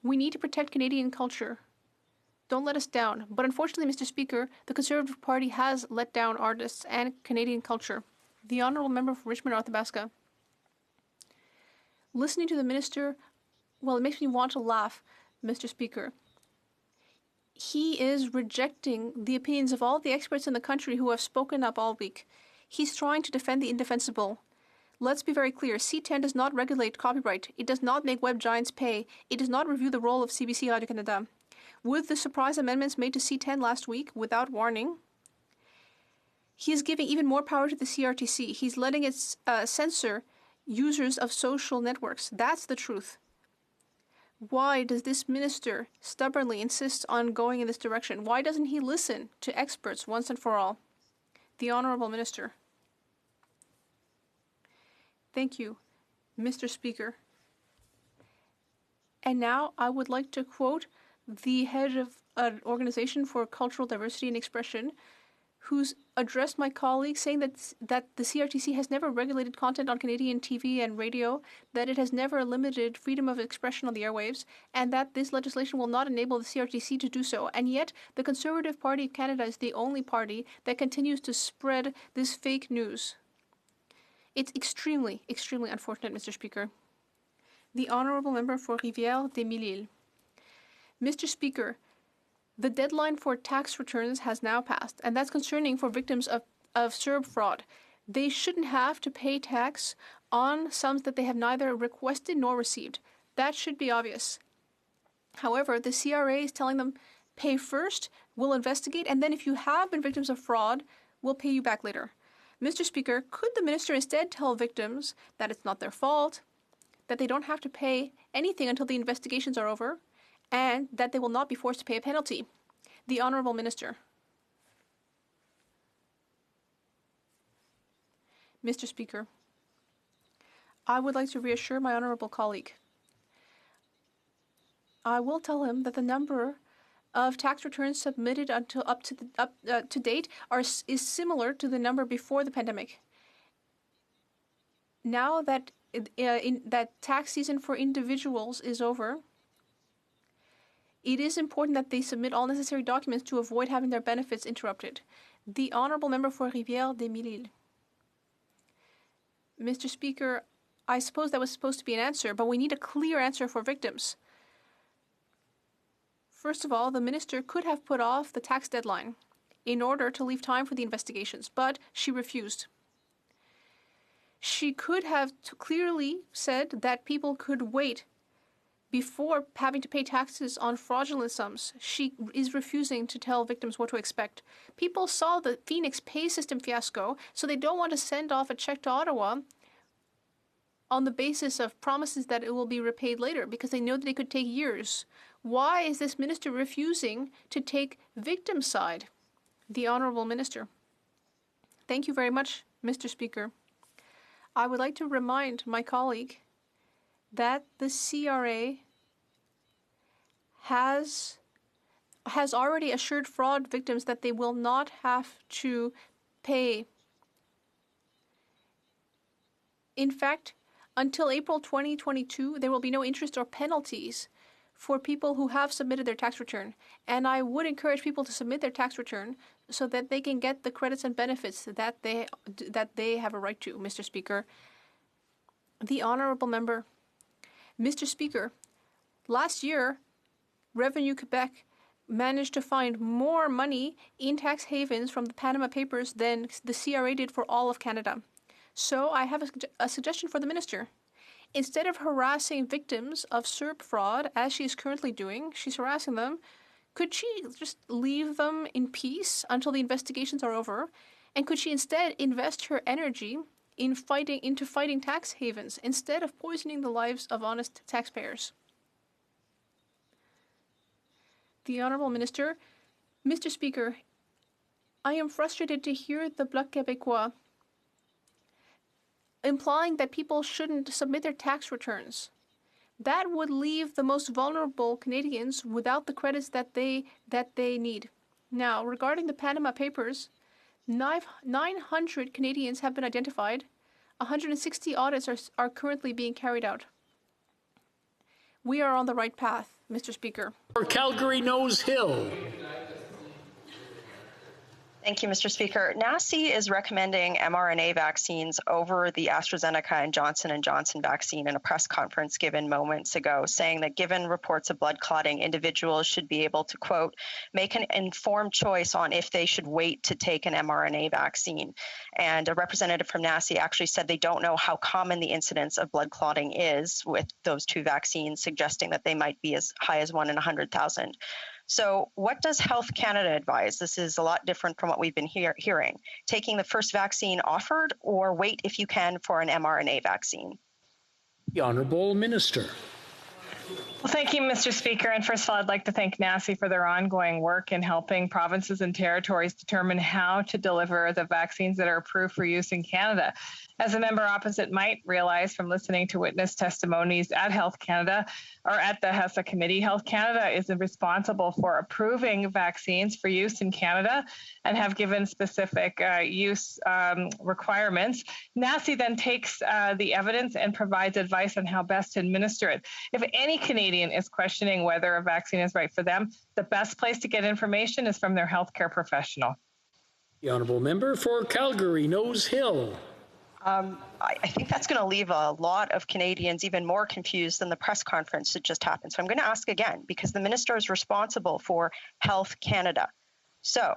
We need to protect Canadian culture. Don't let us down." But unfortunately, Mr. Speaker, the Conservative Party has let down artists and Canadian culture. The Honourable Member for Richmond Arthabaska. Listening to the Minister, well, it makes me want to laugh, Mr. Speaker. He is rejecting the opinions of all the experts in the country who have spoken up all week. He's trying to defend the indefensible. Let's be very clear. C10 does not regulate copyright. It does not make web giants pay. It does not review the role of CBC Radio-Canada. With the surprise amendments made to C10 last week without warning, he is giving even more power to the CRTC. He's letting it censor users of social networks. That's the truth. Why does this minister stubbornly insist on going in this direction? Why doesn't he listen to experts once and for all? The Honourable Minister. Thank you, Mr. Speaker. And now I would like to quote the head of an organization for cultural diversity and expression, who's addressed my colleague saying that the CRTC has never regulated content on Canadian TV and radio, that it has never limited freedom of expression on the airwaves, and that this legislation will not enable the CRTC to do so. And yet, the Conservative Party of Canada is the only party that continues to spread this fake news. It's extremely, extremely unfortunate, Mr. Speaker. The Honourable Member for Rivière-des-Mille-Îles. Mr. Speaker, the deadline for tax returns has now passed, and that's concerning for victims of CERB fraud. They shouldn't have to pay tax on sums that they have neither requested nor received. That should be obvious. However, the CRA is telling them, pay first, we'll investigate, and then if you have been victims of fraud, we'll pay you back later. Mr. Speaker, could the minister instead tell victims that it's not their fault, that they don't have to pay anything until the investigations are over, and that they will not be forced to pay a penalty? The Honourable Minister. Mr. Speaker, I would like to reassure my honourable colleague. I will tell him that the number of tax returns submitted until up to date is similar to the number before the pandemic. Now that that tax season for individuals is over, it is important that they submit all necessary documents to avoid having their benefits interrupted. The Honourable Member for Rivière-des-Mille-Îles. Mr. Speaker, I suppose that was supposed to be an answer, but we need a clear answer for victims. First of all, the minister could have put off the tax deadline in order to leave time for the investigations, but she refused. She could have clearly said that people could wait before having to pay taxes on fraudulent sums. She is refusing to tell victims what to expect. People saw the Phoenix pay system fiasco, so they don't want to send off a check to Ottawa on the basis of promises that it will be repaid later, because they know that it could take years. Why is this minister refusing to take victim's side? The Honourable Minister. Thank you very much, Mr. Speaker. I would like to remind my colleague that the CRA has already assured fraud victims that they will not have to pay. In fact, until April 2022, there will be no interest or penalties for people who have submitted their tax return. And I would encourage people to submit their tax return so that they can get the credits and benefits that they have a right to, Mr. Speaker. The Honourable Member. Mr. Speaker, last year, Revenue Quebec managed to find more money in tax havens from the Panama Papers than the CRA did for all of Canada. So I have a suggestion for the minister. Instead of harassing victims of SERP fraud, as she is currently doing, she's harassing them, could she just leave them in peace until the investigations are over? And could she instead invest her energy in fighting tax havens instead of poisoning the lives of honest taxpayers? The Honourable Minister. Mr. Speaker, I am frustrated to hear the Bloc Québécois implying that people shouldn't submit their tax returns. That would leave the most vulnerable Canadians without the credits that they need. Now, regarding the Panama Papers, 900 Canadians have been identified. 160 audits are currently being carried out. We are on the right path, Mr. Speaker. For Calgary Nose Hill. Thank you, Mr. Speaker. NACI is recommending mRNA vaccines over the AstraZeneca and Johnson & Johnson vaccine in a press conference given moments ago, saying that given reports of blood clotting, individuals should be able to, quote, make an informed choice on if they should wait to take an mRNA vaccine. And a representative from NACI actually said they don't know how common the incidence of blood clotting is with those two vaccines, suggesting that they might be as high as 1 in 100,000. So what does Health Canada advise? This is a lot different from what we've been hearing. Taking the first vaccine offered, or wait if you can for an mRNA vaccine? The Honourable Minister. Well, thank you, Mr. Speaker. And first of all, I'd like to thank NACI for their ongoing work in helping provinces and territories determine how to deliver the vaccines that are approved for use in Canada. As a member opposite might realize from listening to witness testimonies at Health Canada or at the HoC committee, Health Canada is responsible for approving vaccines for use in Canada and have given specific use requirements. NACI then takes the evidence and provides advice on how best to administer it. If any Canadian is questioning whether a vaccine is right for them, the best place to get information is from their healthcare professional. The Honourable Member for Calgary Nose Hill. I think that's going to leave a lot of Canadians even more confused than the press conference that just happened. So I'm going to ask again, because the minister is responsible for Health Canada. So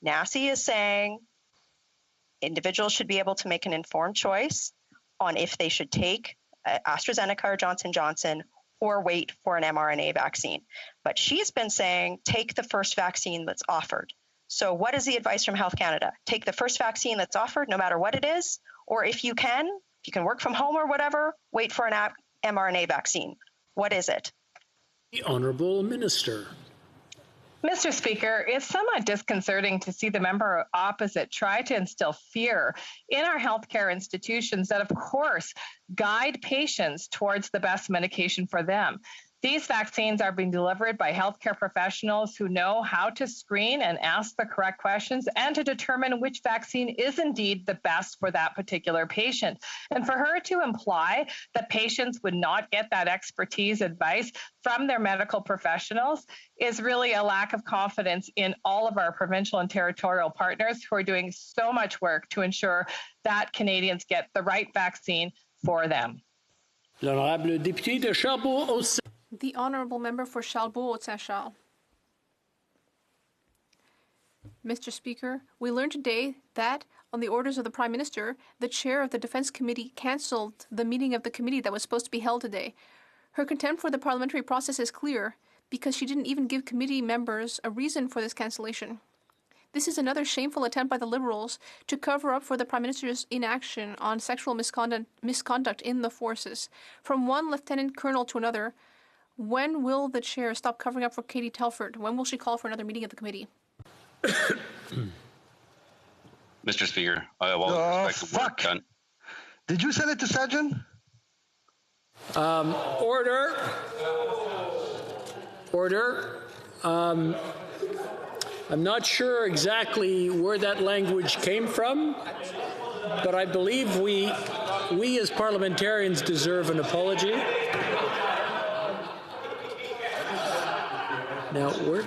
NACI is saying individuals should be able to make an informed choice on if they should take AstraZeneca or Johnson & Johnson or wait for an mRNA vaccine. But she's been saying take the first vaccine that's offered. So what is the advice from Health Canada? Take the first vaccine that's offered, no matter what it is, or if you can work from home or whatever, wait for an mRNA vaccine. What is it? The Honourable Minister. Mr. Speaker, it's somewhat disconcerting to see the member opposite try to instill fear in our healthcare institutions that, of course, guide patients towards the best medication for them. These vaccines are being delivered by healthcare professionals who know how to screen and ask the correct questions and to determine which vaccine is indeed the best for that particular patient. And for her to imply that patients would not get that expertise advice from their medical professionals is really a lack of confidence in all of our provincial and territorial partners who are doing so much work to ensure that Canadians get the right vaccine for them. L'honorable député de Charbot. The Honourable Member for Charles-Saint-Charles. Mr. Speaker, we learned today that, on the orders of the Prime Minister, the chair of the Defence Committee cancelled the meeting of the committee that was supposed to be held today. Her contempt for the parliamentary process is clear because she didn't even give committee members a reason for this cancellation. This is another shameful attempt by the Liberals to cover up for the Prime Minister's inaction on sexual misconduct in the forces. From one lieutenant colonel to another, when will the chair stop covering up for Katie Telford? When will she call for another meeting of the committee? Mr. Speaker, I have all the respect to work done. Did you send it to Sajjan? Order. Order. I'm not sure exactly where that language came from, but I believe we as parliamentarians deserve an apology. Now, order.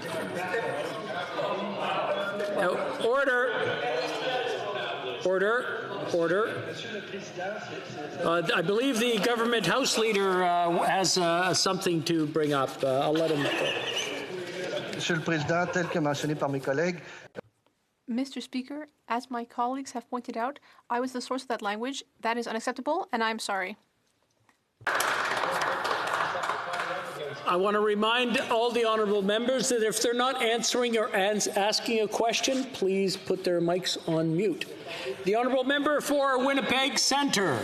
I believe the government House Leader has something to bring up. I'll let him go. Monsieur le Président, tel que mentionné par mes collègues. Mr. Speaker, as my colleagues have pointed out, I was the source of that language. That is unacceptable, and I'm sorry. I want to remind all the honourable members that if they're not answering or asking a question, please put their mics on mute. The honourable member for Winnipeg Centre.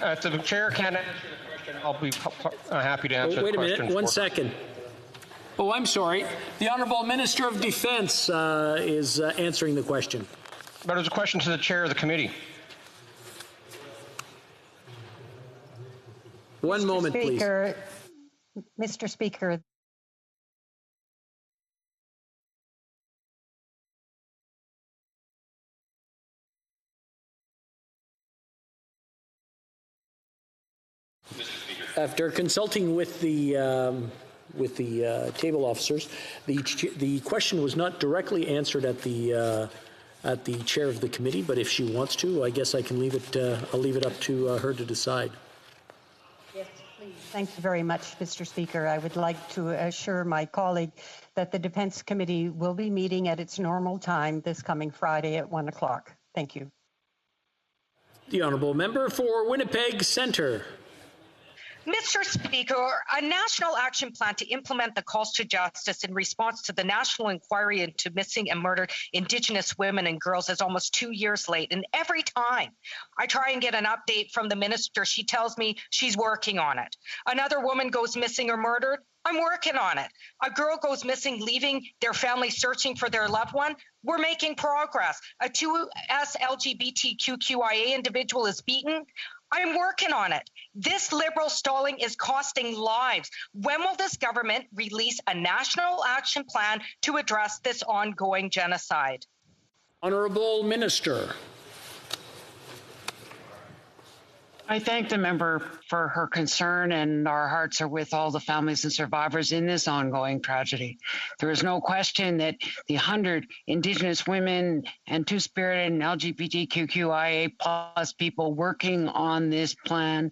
If the chair can't answer the question, I'll be happy to answer the question. Wait a minute, one second. Oh, I'm sorry. The Honourable Minister of Defence is answering the question. But it was a question to the chair of the committee. One moment, please. Mr. Speaker. After consulting with the table officers, the question was not directly answered at the chair of the committee. But if she wants to, I guess I can leave it. I'll leave it up to her to decide. Yes, please. Thank you very much, Mr. Speaker. I would like to assure my colleague that the Defence Committee will be meeting at its normal time this coming Friday at 1 o'clock. Thank you. The honourable member for Winnipeg Centre. Mr. Speaker, a national action plan to implement the calls to justice in response to the national inquiry into missing and murdered Indigenous women and girls is almost 2 years late. And every time I try and get an update from the minister, she tells me she's working on it. Another woman goes missing or murdered. I'm working on it. A girl goes missing, leaving their family searching for their loved one. We're making progress. A 2S LGBTQIA individual is beaten. I'm working on it. This Liberal stalling is costing lives. When will this government release a national action plan to address this ongoing genocide? Honourable Minister. I thank the member for her concern, and our hearts are with all the families and survivors in this ongoing tragedy. There is no question that the 100 Indigenous women and Two-Spirit and LGBTQIA plus people working on this plan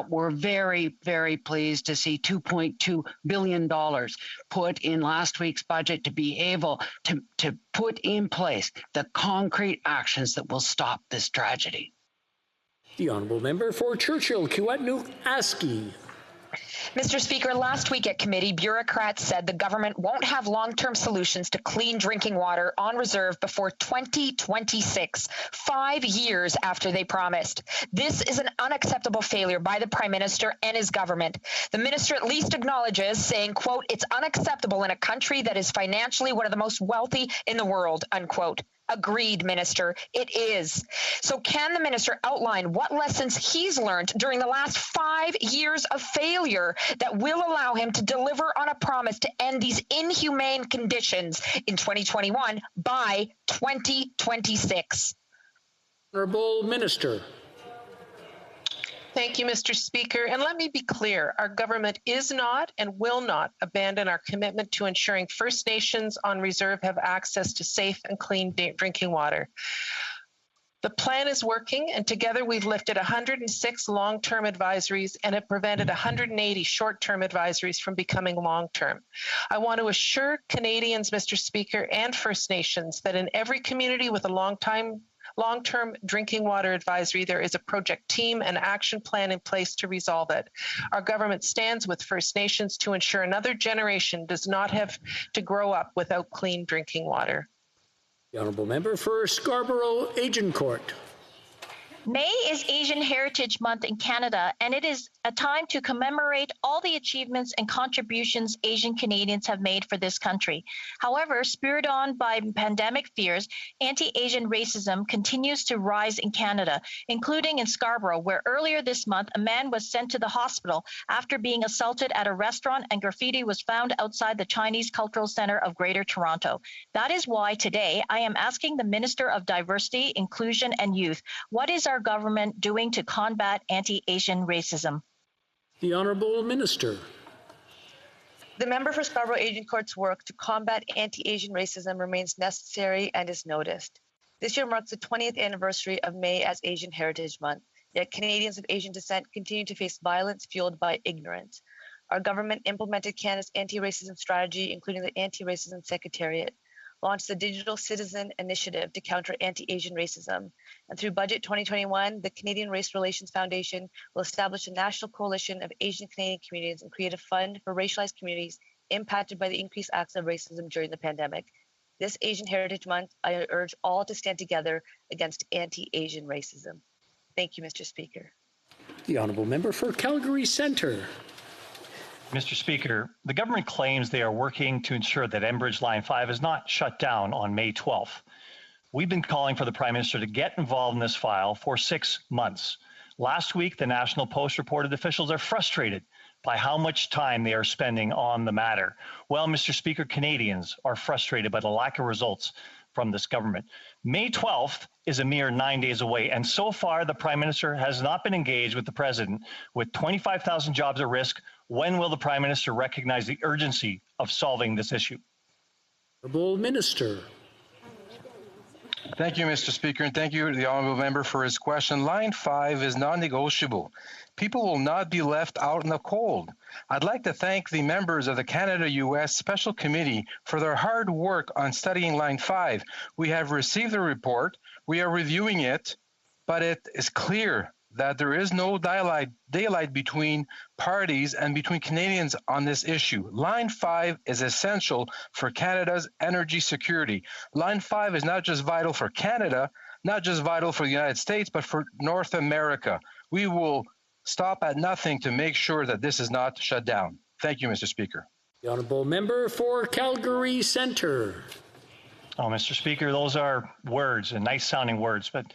were very, very pleased to see $2.2 billion put in last week's budget to be able to put in place the concrete actions that will stop this tragedy. The honourable member for Churchill, Kiiwetinoong-Aski. Mr. Speaker, last week at committee, bureaucrats said the government won't have long-term solutions to clean drinking water on reserve before 2026, 5 years after they promised. This is an unacceptable failure by the Prime Minister and his government. The minister at least acknowledges, saying, quote, "It's unacceptable in a country that is financially one of the most wealthy in the world," unquote. Agreed, Minister. It is. So can the Minister outline what lessons he's learned during the last 5 years of failure that will allow him to deliver on a promise to end these inhumane conditions in 2021 by 2026? Honourable Minister. Thank you, Mr. Speaker. And let me be clear, our government is not and will not abandon our commitment to ensuring First Nations on reserve have access to safe and clean drinking water. The plan is working, and together we've lifted 106 long-term advisories and have prevented 180 short-term advisories from becoming long-term. I want to assure Canadians, Mr. Speaker, and First Nations that in every community with a long-term drinking water advisory, there is a project team and action plan in place to resolve it. Our government stands with First Nations to ensure another generation does not have to grow up without clean drinking water. The honourable member for Scarborough Agincourt. May is Asian Heritage Month in Canada, and it is a time to commemorate all the achievements and contributions Asian Canadians have made for this country. However, spurred on by pandemic fears, anti-Asian racism continues to rise in Canada, including in Scarborough, where earlier this month a man was sent to the hospital after being assaulted at a restaurant and graffiti was found outside the Chinese Cultural Centre of Greater Toronto. That is why today I am asking the Minister of Diversity, Inclusion and Youth, what is our government doing to combat anti-Asian racism? The Honourable Minister. The member for Scarborough Agincourt's work to combat anti-Asian racism remains necessary and is noticed. This year marks the 20th anniversary of May as Asian Heritage Month, yet Canadians of Asian descent continue to face violence fueled by ignorance. Our government implemented Canada's anti-racism strategy, including the Anti-Racism Secretariat, launched the Digital Citizen Initiative to counter anti-Asian racism. And through Budget 2021, the Canadian Race Relations Foundation will establish a national coalition of Asian Canadian communities and create a fund for racialized communities impacted by the increased acts of racism during the pandemic. This Asian Heritage Month, I urge all to stand together against anti-Asian racism. Thank you, Mr. Speaker. The honourable member for Calgary Centre. Mr. Speaker, the government claims they are working to ensure that Enbridge Line 5 is not shut down on May 12th. We've been calling for the Prime Minister to get involved in this file for 6 months. Last week, the National Post reported officials are frustrated by how much time they are spending on the matter. Well, Mr. Speaker, Canadians are frustrated by the lack of results from this government. May 12th is a mere 9 days away, and so far the Prime Minister has not been engaged with the President. With 25,000 jobs at risk, when will the Prime Minister recognize the urgency of solving this issue? Honourable Minister. Thank you, Mr. Speaker, and thank you to the honourable member for his question. Line 5 is non-negotiable. People will not be left out in the cold. I'd like to thank the members of the Canada-US Special Committee for their hard work on studying Line 5. We have received the report, we are reviewing it, but it is clear that there is no daylight between parties and between Canadians on this issue. Line 5 is essential for Canada's energy security. Line 5 is not just vital for Canada, not just vital for the United States, but for North America. We will stop at nothing to make sure that this is not shut down. Thank you, Mr. Speaker. The honourable member for Calgary Centre. Oh, Mr. Speaker, those are words and nice sounding words, but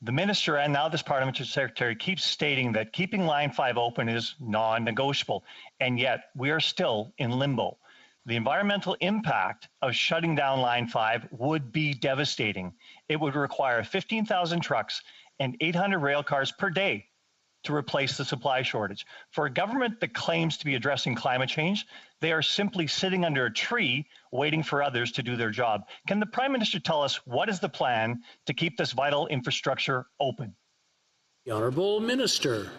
the Minister and now this Parliamentary Secretary keeps stating that keeping Line 5 open is non-negotiable, and yet we are still in limbo. The environmental impact of shutting down Line 5 would be devastating. It would require 15,000 trucks and 800 rail cars per day to replace the supply shortage. For a government that claims to be addressing climate change, they are simply sitting under a tree waiting for others to do their job. Can the Prime Minister tell us what is the plan to keep this vital infrastructure open? The Honourable Minister.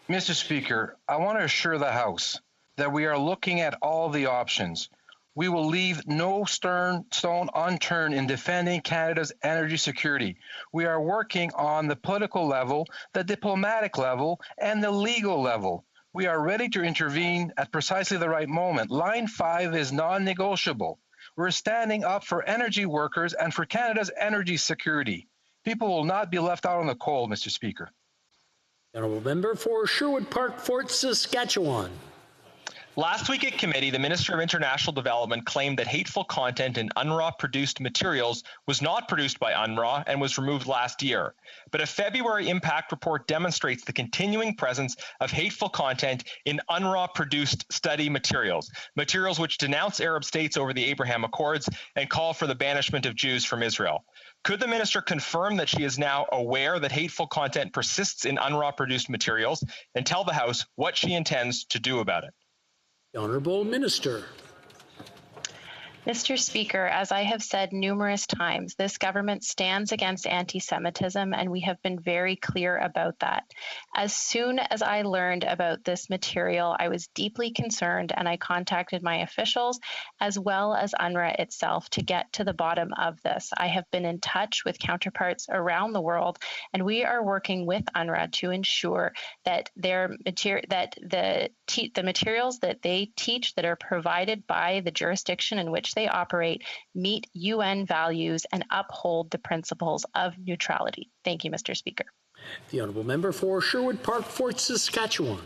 Mr. Speaker, I want to assure the House that we are looking at all the options. We will leave no stone unturned in defending Canada's energy security. We are working on the political level, the diplomatic level, and the legal level. We are ready to intervene at precisely the right moment. Line 5 is non-negotiable. We're standing up for energy workers and for Canada's energy security. People will not be left out on the cold, Mr. Speaker. Honourable member for Sherwood Park, Fort Saskatchewan. Last week at committee, the Minister of International Development claimed that hateful content in UNRWA-produced materials was not produced by UNRWA and was removed last year. But a February impact report demonstrates the continuing presence of hateful content in UNRWA-produced study materials, materials which denounce Arab states over the Abraham Accords and call for the banishment of Jews from Israel. Could the minister confirm that she is now aware that hateful content persists in UNRWA-produced materials and tell the House what she intends to do about it? The Honourable Minister. Mr. Speaker, as I have said numerous times, this government stands against anti-Semitism, and we have been very clear about that. As soon as I learned about this material, I was deeply concerned, and I contacted my officials as well as UNRWA itself to get to the bottom of this. I have been in touch with counterparts around the world, and we are working with UNRWA to ensure that the materials that they teach that are provided by the jurisdiction in which they operate meet UN values and uphold the principles of neutrality. Thank you, Mr. Speaker. The Honourable Member for Sherwood Park, Fort Saskatchewan.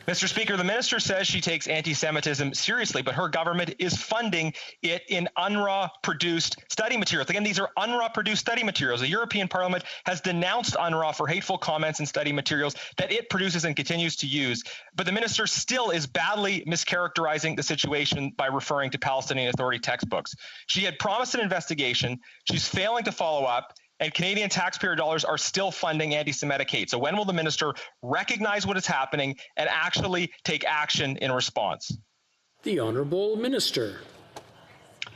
Mr. Speaker, the minister says she takes anti-Semitism seriously, but her government is funding it in UNRWA-produced study materials. Again, these are UNRWA-produced study materials. The European Parliament has denounced UNRWA for hateful comments and study materials that it produces and continues to use. But the minister still is badly mischaracterizing the situation by referring to Palestinian Authority textbooks. She had promised an investigation. She's failing to follow up. And Canadian taxpayer dollars are still funding anti-Semitic hate. So when will the minister recognize what is happening and actually take action in response? The Honourable Minister.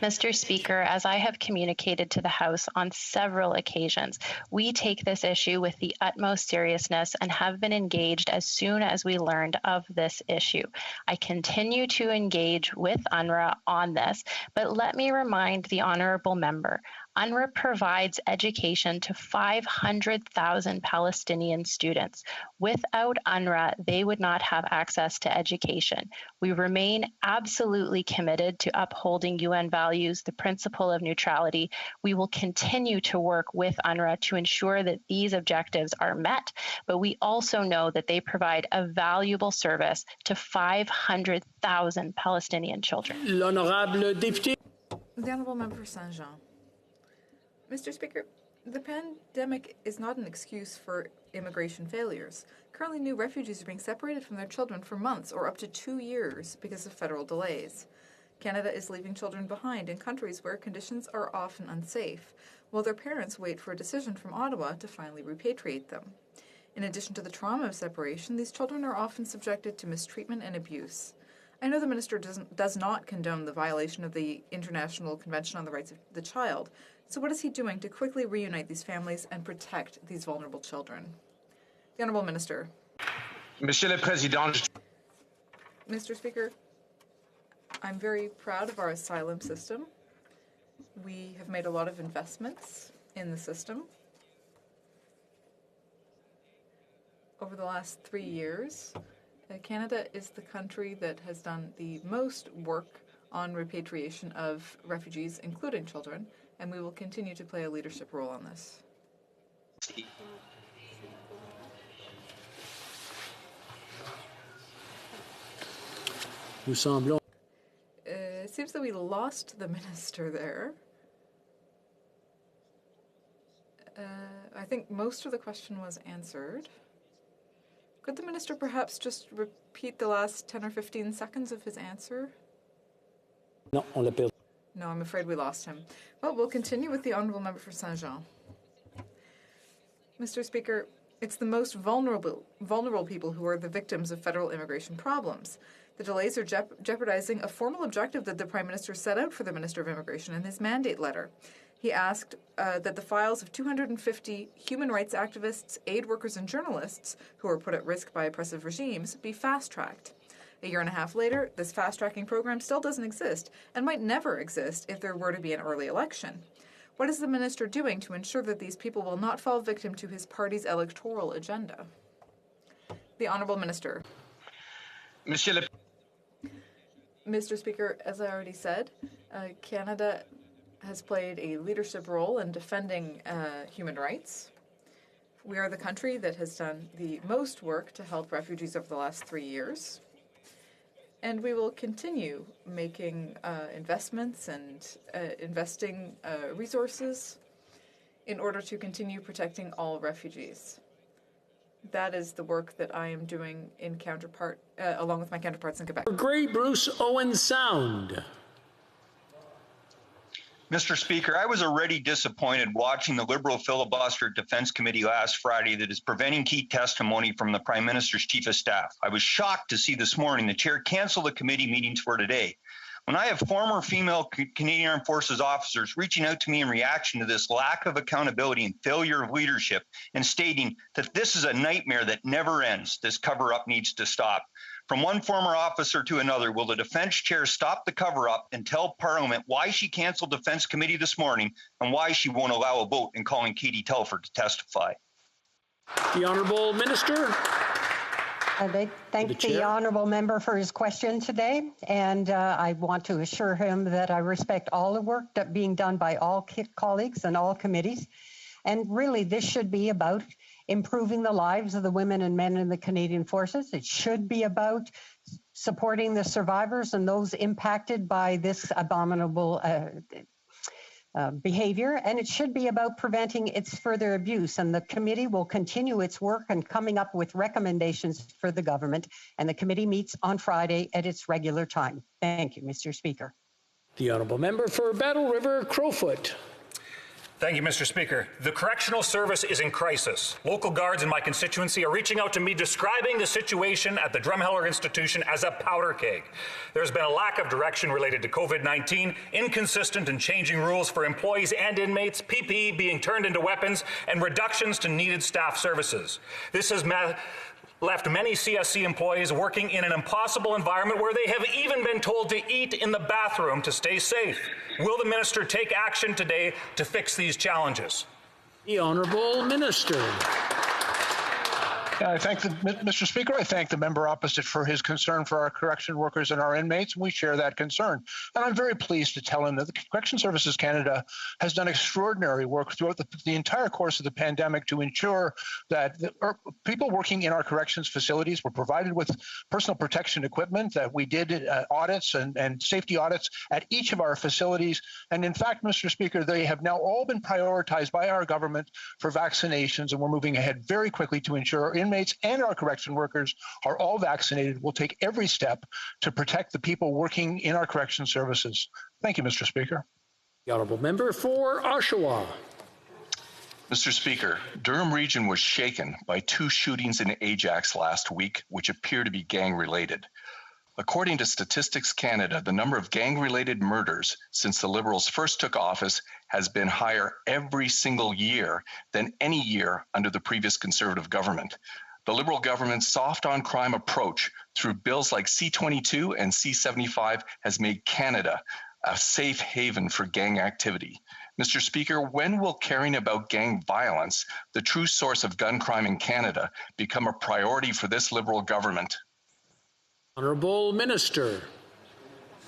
Mr. Speaker, as I have communicated to the House on several occasions, we take this issue with the utmost seriousness and have been engaged as soon as we learned of this issue. I continue to engage with UNRWA on this, but let me remind the honourable member, UNRWA provides education to 500,000 Palestinian students. Without UNRWA, they would not have access to education. We remain absolutely committed to upholding UN values, the principle of neutrality. We will continue to work with UNRWA to ensure that these objectives are met, but we also know that they provide a valuable service to 500,000 Palestinian children. L'honorable député. The Honourable Member for Saint-Jean. Mr. Speaker, the pandemic is not an excuse for immigration failures. Currently, new refugees are being separated from their children for months or up to 2 years because of federal delays. Canada is leaving children behind in countries where conditions are often unsafe, while their parents wait for a decision from Ottawa to finally repatriate them. In addition to the trauma of separation, these children are often subjected to mistreatment and abuse. I know the Minister does not condone the violation of the International Convention on the Rights of the Child, so what is he doing to quickly reunite these families and protect these vulnerable children? The Honourable Minister. Monsieur le Président. Mr. Speaker, I'm very proud of our asylum system. We have made a lot of investments in the system. Over the last 3 years, Canada is the country that has done the most work on repatriation of refugees, including children, and we will continue to play a leadership role on this. It seems that we lost the minister there. I think most of the question was answered. Could the minister perhaps just repeat the last 10 or 15 seconds of his answer? No, on l'a perdu. No, I'm afraid we lost him. Well, we'll continue with the Honourable Member for Saint-Jean. Mr. Speaker, it's the most vulnerable people who are the victims of federal immigration problems. The delays are jeopardizing a formal objective that the Prime Minister set out for the Minister of Immigration in his mandate letter. He asked that the files of 250 human rights activists, aid workers, and journalists who are put at risk by oppressive regimes be fast-tracked. A year and a half later, this fast-tracking program still doesn't exist and might never exist if there were to be an early election. What is the minister doing to ensure that these people will not fall victim to his party's electoral agenda? The Honourable Minister. Mr. Speaker, as I already said, Canada has played a leadership role in defending human rights. We are the country that has done the most work to help refugees over the last 3 years. And we will continue making investments and investing resources in order to continue protecting all refugees. That is the work that I am doing in along with my counterparts in Quebec. Grey Bruce Owen Sound. Mr. Speaker, I was already disappointed watching the Liberal filibuster Defense Committee last Friday that is preventing key testimony from the Prime Minister's Chief of Staff. I was shocked to see this morning the chair cancel the committee meetings for today. When I have former female Canadian Armed Forces officers reaching out to me in reaction to this lack of accountability and failure of leadership and stating that this is a nightmare that never ends, this cover-up needs to stop. From one former officer to another, will the defense chair stop the cover-up and tell Parliament why she canceled Defense Committee this morning and why she won't allow a vote in calling Katie Telford to testify? The Honourable Minister. I thank the honourable member for his question today, and I want to assure him that I respect all the work that being done by all colleagues and all committees. And really, this should be about improving the lives of the women and men in the Canadian Forces. It should be about supporting the survivors and those impacted by this abominable behavior, and it should be about preventing its further abuse. And the committee will continue its work and coming up with recommendations for the government, and the committee meets on Friday at its regular time. Thank you, Mr. Speaker. The honourable member for Battle River Crowfoot. Thank you, Mr. Speaker. The correctional service is in crisis. Local guards in my constituency are reaching out to me describing the situation at the Drumheller Institution as a powder keg. There's been a lack of direction related to COVID-19, inconsistent and changing rules for employees and inmates, PPE being turned into weapons, and reductions to needed staff services. This has left many CSC employees working in an impossible environment where they have even been told to eat in the bathroom to stay safe. Will the minister take action today to fix these challenges? The Honourable Minister. I thank Mr. Speaker, I thank the member opposite for his concern for our correction workers and our inmates. We share that concern. And I'm very pleased to tell him that the Correction Services Canada has done extraordinary work throughout the entire course of the pandemic to ensure that people working in our corrections facilities were provided with personal protection equipment, that we did audits and safety audits at each of our facilities. And in fact, Mr. Speaker, they have now all been prioritized by our government for vaccinations, and we're moving ahead very quickly to ensure our inmates and our correction workers are all vaccinated. We'll take every step to protect the people working in our correction services. Thank you, Mr. Speaker. The honourable member for Oshawa. Mr. Speaker, Durham Region was shaken by 2 shootings in Ajax last week, which appear to be gang-related. According to Statistics Canada, the number of gang-related murders since the Liberals first took office has been higher every single year than any year under the previous Conservative government. The Liberal government's soft-on-crime approach through bills like C-22 and C-75 has made Canada a safe haven for gang activity. Mr. Speaker, when will caring about gang violence, the true source of gun crime in Canada, become a priority for this Liberal government? Honourable Minister.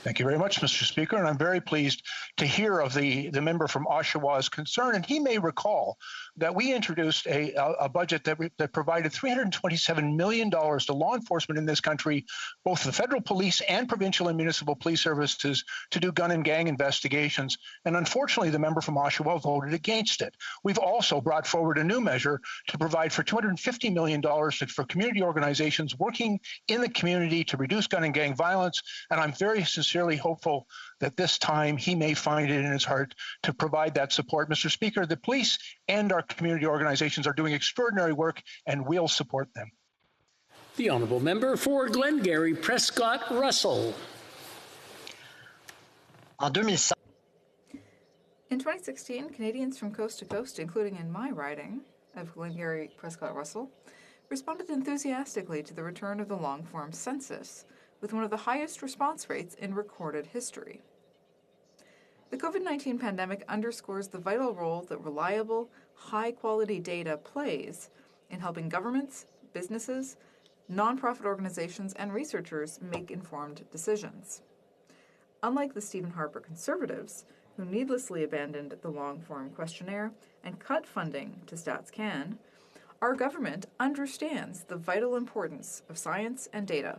Thank you very much, Mr. Speaker, and I'm very pleased to hear of the member from Oshawa's concern. And he may recall that we introduced a budget that provided $327 million to law enforcement in this country, both the federal police and provincial and municipal police services, to do gun and gang investigations. And unfortunately, the member from Oshawa voted against it. We've also brought forward a new measure to provide for $250 million for community organizations working in the community to reduce gun and gang violence. And I'm very sincerely hopeful that this time he may find it in his heart to provide that support. Mr. Speaker, the police and our community organizations are doing extraordinary work, and we'll support them. The honourable member for Glengarry Prescott Russell. In 2016, Canadians from coast to coast, including in my riding of Glengarry Prescott Russell, responded enthusiastically to the return of the long-form census, with one of the highest response rates in recorded history. The COVID-19 pandemic underscores the vital role that reliable, high-quality data plays in helping governments, businesses, nonprofit organizations, and researchers make informed decisions. Unlike the Stephen Harper Conservatives, who needlessly abandoned the long-form questionnaire and cut funding to StatsCan, our government understands the vital importance of science and data.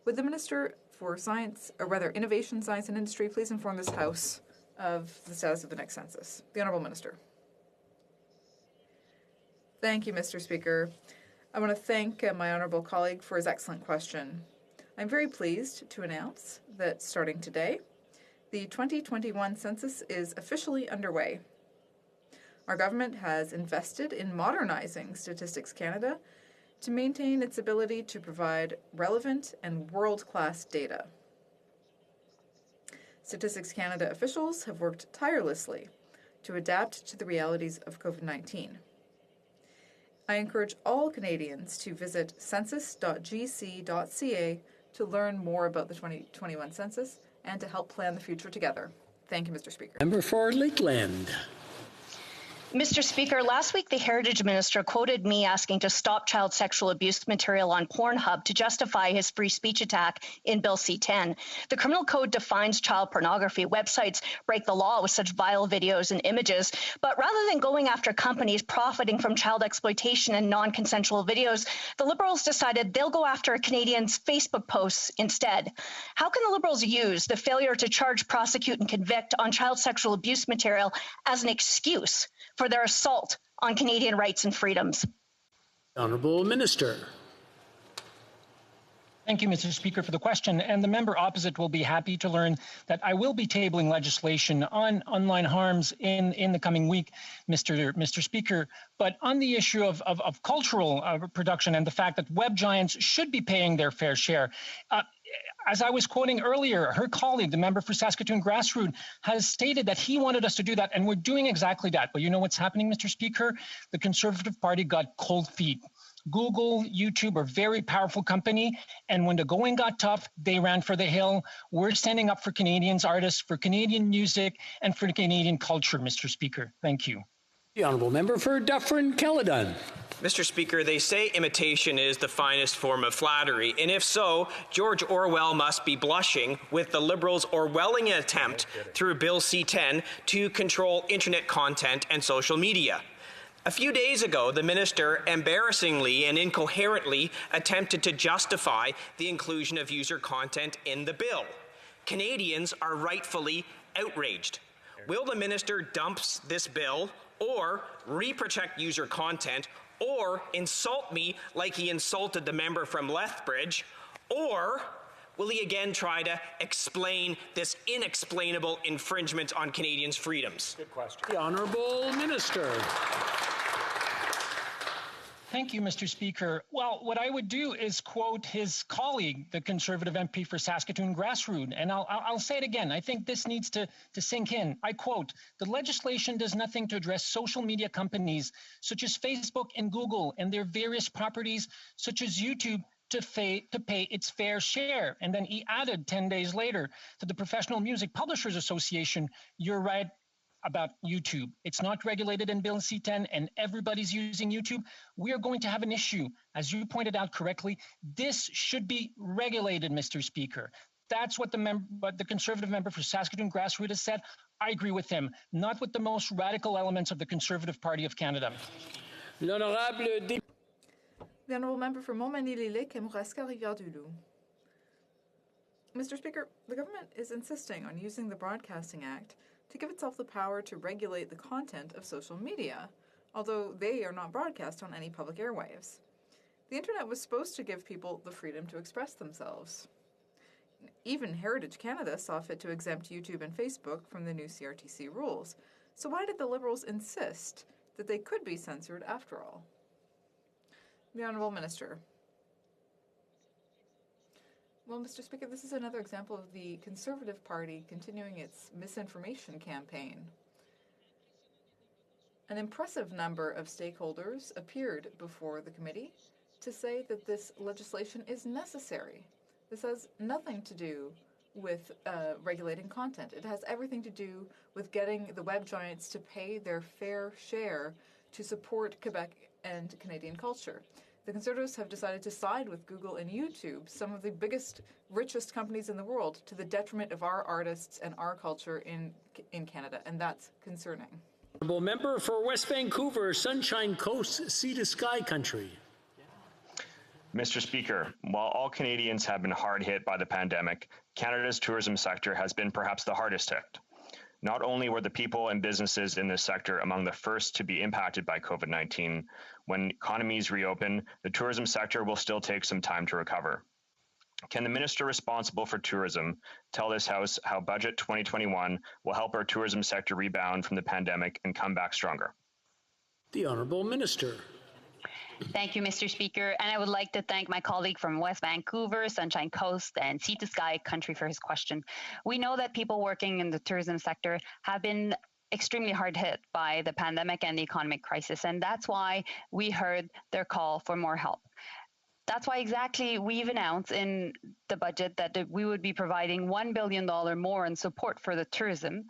Would the Minister for Science, or rather Innovation, Science and Industry, please inform this House of the status of the next census? The Honourable Minister. Thank you, Mr. Speaker. I want to thank my honourable colleague for his excellent question. I'm very pleased to announce that starting today, the 2021 census is officially underway. Our government has invested in modernizing Statistics Canada to maintain its ability to provide relevant and world-class data. Statistics Canada officials have worked tirelessly to adapt to the realities of COVID-19. I encourage all Canadians to visit census.gc.ca to learn more about the 2021 census and to help plan the future together. Thank you, Mr. Speaker. Member for Lakeland. Mr. Speaker, last week the Heritage Minister quoted me asking to stop child sexual abuse material on Pornhub to justify his free speech attack in Bill C-10. The criminal code defines child pornography. Websites break the law with such vile videos and images. But rather than going after companies profiting from child exploitation and non-consensual videos, the Liberals decided they'll go after Canadians' Facebook posts instead. How can the Liberals use the failure to charge, prosecute, and convict on child sexual abuse material as an excuse for their assault on Canadian rights and freedoms? Honourable Minister. Thank you, Mr. Speaker, for the question. And the member opposite will be happy to learn that I will be tabling legislation on online harms in the coming week, Mr. Speaker. But on the issue of cultural production and the fact that web giants should be paying their fair share, as I was quoting earlier, her colleague, the member for Saskatoon Grassroots, has stated that he wanted us to do that, and we're doing exactly that. But you know what's happening, Mr. Speaker? The Conservative Party got cold feet. Google, YouTube are very powerful company, and when the going got tough, they ran for the hill. We're standing up for Canadians artists, for Canadian music, and for Canadian culture, Mr. Speaker. Thank you. The honourable member for Dufferin-Caledon. Mr. Speaker, they say imitation is the finest form of flattery, and if so, George Orwell must be blushing with the Liberals' Orwellian attempt through Bill C-10 to control internet content and social media. A few days ago, the minister embarrassingly and incoherently attempted to justify the inclusion of user content in the bill. Canadians are rightfully outraged. Will the minister dump this bill or reprotect user content or insult me like he insulted the member from Lethbridge, or will he again try to explain this inexplainable infringement on Canadians' freedoms? Good question. The Honourable Minister. Thank you, Mr. Speaker. Well, what I would do is quote his colleague, the Conservative MP for Saskatoon Grassroots, and I'll say it again. I think this needs to sink in. I quote, "The legislation does nothing to address social media companies such as Facebook and Google and their various properties such as YouTube to pay its fair share." And then he added 10 days later to the Professional Music Publishers Association, "You're right about YouTube. It's not regulated in Bill C-10 and everybody's using YouTube. We are going to have an issue." As you pointed out correctly, this should be regulated, Mr. Speaker. That's what the Conservative member for Saskatoon Grassroots has said. I agree with him, not with the most radical elements of the Conservative Party of Canada. The Honourable Member for Montmagny-Lillet, Kamouraska, Rivière-du-Loup. Mr. Speaker, the government is insisting on using the Broadcasting Act to give itself the power to regulate the content of social media, although they are not broadcast on any public airwaves. The internet was supposed to give people the freedom to express themselves. Even Heritage Canada saw fit to exempt YouTube and Facebook from the new CRTC rules. So why did the Liberals insist that they could be censored after all? The Honourable Minister. Well, Mr. Speaker, this is another example of the Conservative Party continuing its misinformation campaign. An impressive number of stakeholders appeared before the committee to say that this legislation is necessary. This has nothing to do with regulating content. It has everything to do with getting the web giants to pay their fair share to support Quebec and Canadian culture. The Conservatives have decided to side with Google and YouTube, some of the biggest, richest companies in the world, to the detriment of our artists and our culture in Canada, and that's concerning. Honourable Member for West Vancouver, Sunshine Coast, Sea to Sky Country. Mr. Speaker, while all Canadians have been hard hit by the pandemic, Canada's tourism sector has been perhaps the hardest hit. Not only were the people and businesses in this sector among the first to be impacted by COVID-19, when economies reopen, the tourism sector will still take some time to recover. Can the minister responsible for tourism tell this House how Budget 2021 will help our tourism sector rebound from the pandemic and come back stronger? The Honourable Minister. Thank you, Mr. Speaker. And I would like to thank my colleague from West Vancouver, Sunshine Coast, and Sea to Sky Country for his question. We know that people working in the tourism sector have been extremely hard hit by the pandemic and the economic crisis. And that's why we heard their call for more help. That's why exactly we've announced in the budget that we would be providing $1 billion more in support for the tourism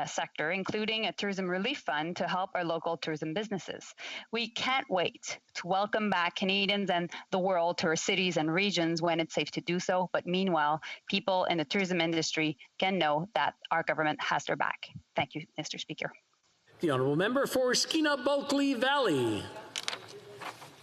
sector, including a tourism relief fund to help our local tourism businesses. We can't wait to welcome back Canadians and the world to our cities and regions when it's safe to do so. But meanwhile, people in the tourism industry can know that our government has their back. Thank you, Mr. Speaker. The Honourable Member for Skeena-Bulkley Valley.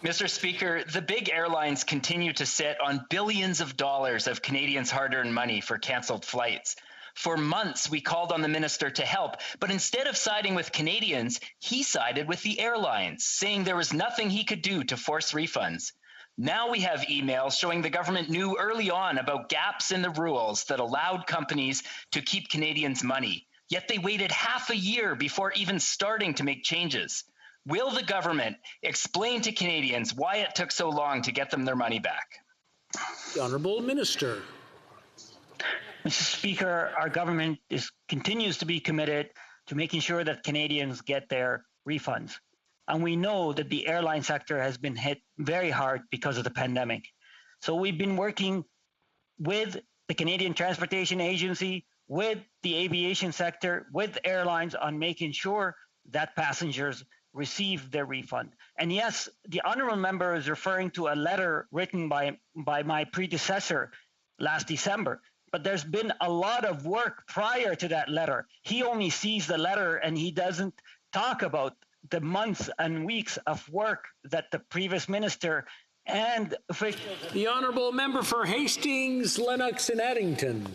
Mr. Speaker, the big airlines continue to sit on billions of dollars of Canadians' hard-earned money for cancelled flights. For months, we called on the minister to help, but instead of siding with Canadians, he sided with the airlines, saying there was nothing he could do to force refunds. Now we have emails showing the government knew early on about gaps in the rules that allowed companies to keep Canadians' money, yet they waited half a year before even starting to make changes. Will the government explain to Canadians why it took so long to get them their money back? The Honourable Minister. Mr. Speaker, our government continues to be committed to making sure that Canadians get their refunds. And we know that the airline sector has been hit very hard because of the pandemic. So we've been working with the Canadian Transportation Agency, with the aviation sector, with airlines on making sure that passengers receive their refund. And yes, the honourable member is referring to a letter written by my predecessor last December, but there's been a lot of work prior to that letter. He only sees the letter and he doesn't talk about the months and weeks of work that the previous minister and officials... The honourable member for Hastings, Lennox and Addington.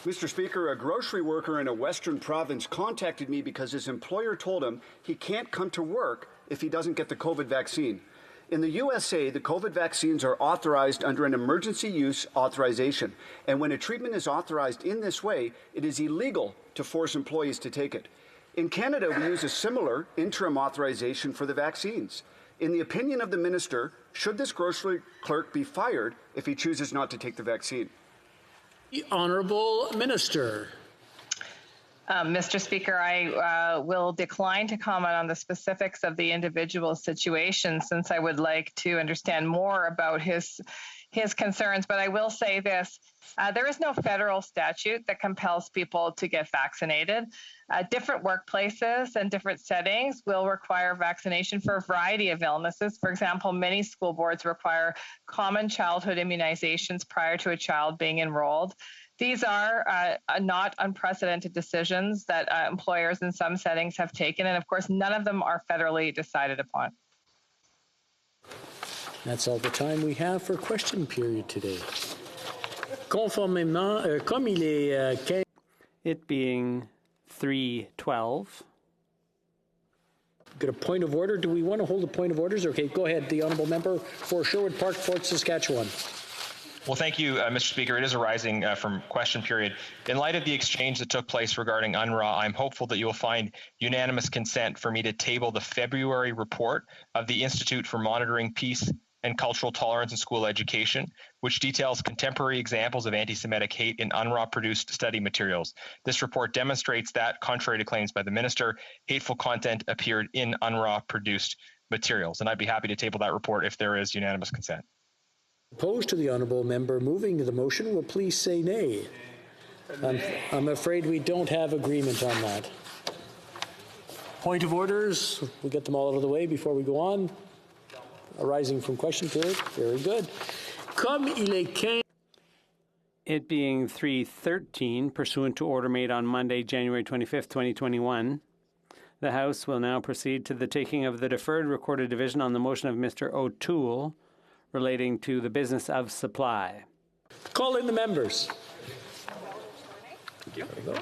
Mr. Speaker, a grocery worker in a western province contacted me because his employer told him he can't come to work if he doesn't get the COVID vaccine. In the USA, the COVID vaccines are authorized under an emergency use authorization. And when a treatment is authorized in this way, it is illegal to force employees to take it. In Canada, we use a similar interim authorization for the vaccines. In the opinion of the minister, should this grocery clerk be fired if he chooses not to take the vaccine? The Honourable Minister. Mr. Speaker, I will decline to comment on the specifics of the individual situation since I would like to understand more about his concerns, but I will say this. There is no federal statute that compels people to get vaccinated. Different workplaces and different settings will require vaccination for a variety of illnesses. For example, many school boards require common childhood immunizations prior to a child being enrolled. These are not unprecedented decisions that employers in some settings have taken, and of course, none of them are federally decided upon. That's all the time we have for question period today. It being 3:12. Got a point of order? Do we want to hold a point of orders? Okay, go ahead. The honourable member for Sherwood Park, Fort Saskatchewan. Well, thank you, Mr. Speaker. It is arising from question period. In light of the exchange that took place regarding UNRWA, I'm hopeful that you will find unanimous consent for me to table the February report of the Institute for Monitoring Peace and Cultural Tolerance in School Education, which details contemporary examples of anti-Semitic hate in UNRWA-produced study materials. This report demonstrates that, contrary to claims by the minister, hateful content appeared in UNRWA-produced materials. And I'd be happy to table that report if there is unanimous consent. Opposed to the honourable member moving the motion will please say nay. I'm afraid we don't have agreement on that. Point of orders. We'll get them all out of the way before we go on. Arising from question period. Very good. Comme il est 15. It being 3:13, pursuant to order made on Monday, January 25th, 2021, the House will now proceed to the taking of the deferred recorded division on the motion of Mr. O'Toole relating to the business of supply. Call in the members. There we go.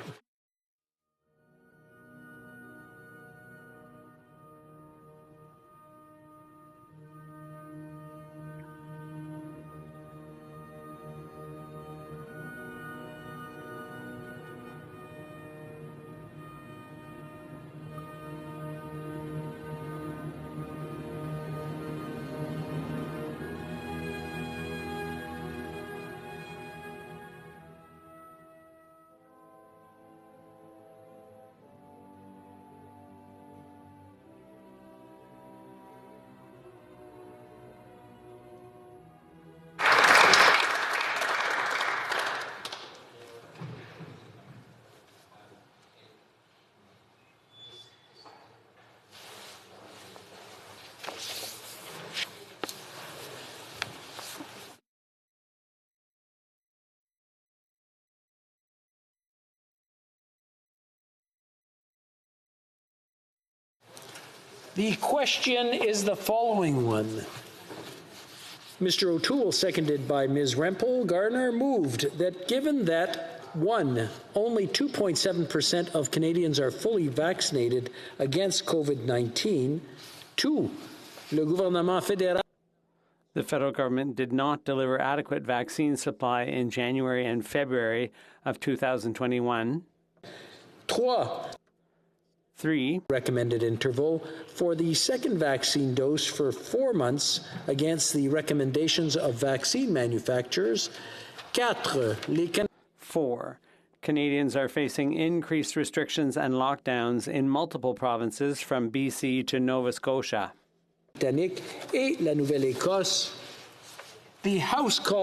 The question is the following one. Mr. O'Toole, seconded by Ms. Rempel Garner, moved that given that 1, only 2.7% of Canadians are fully vaccinated against COVID-19, 2, le gouvernement fédéral. The federal government did not deliver adequate vaccine supply in January and February of 2021. 3. Recommended interval for the second vaccine dose for 4 months against the recommendations of vaccine manufacturers. 4. Canadians are facing increased restrictions and lockdowns in multiple provinces from BC to Nova Scotia. Et la Nouvelle-Écosse. The House called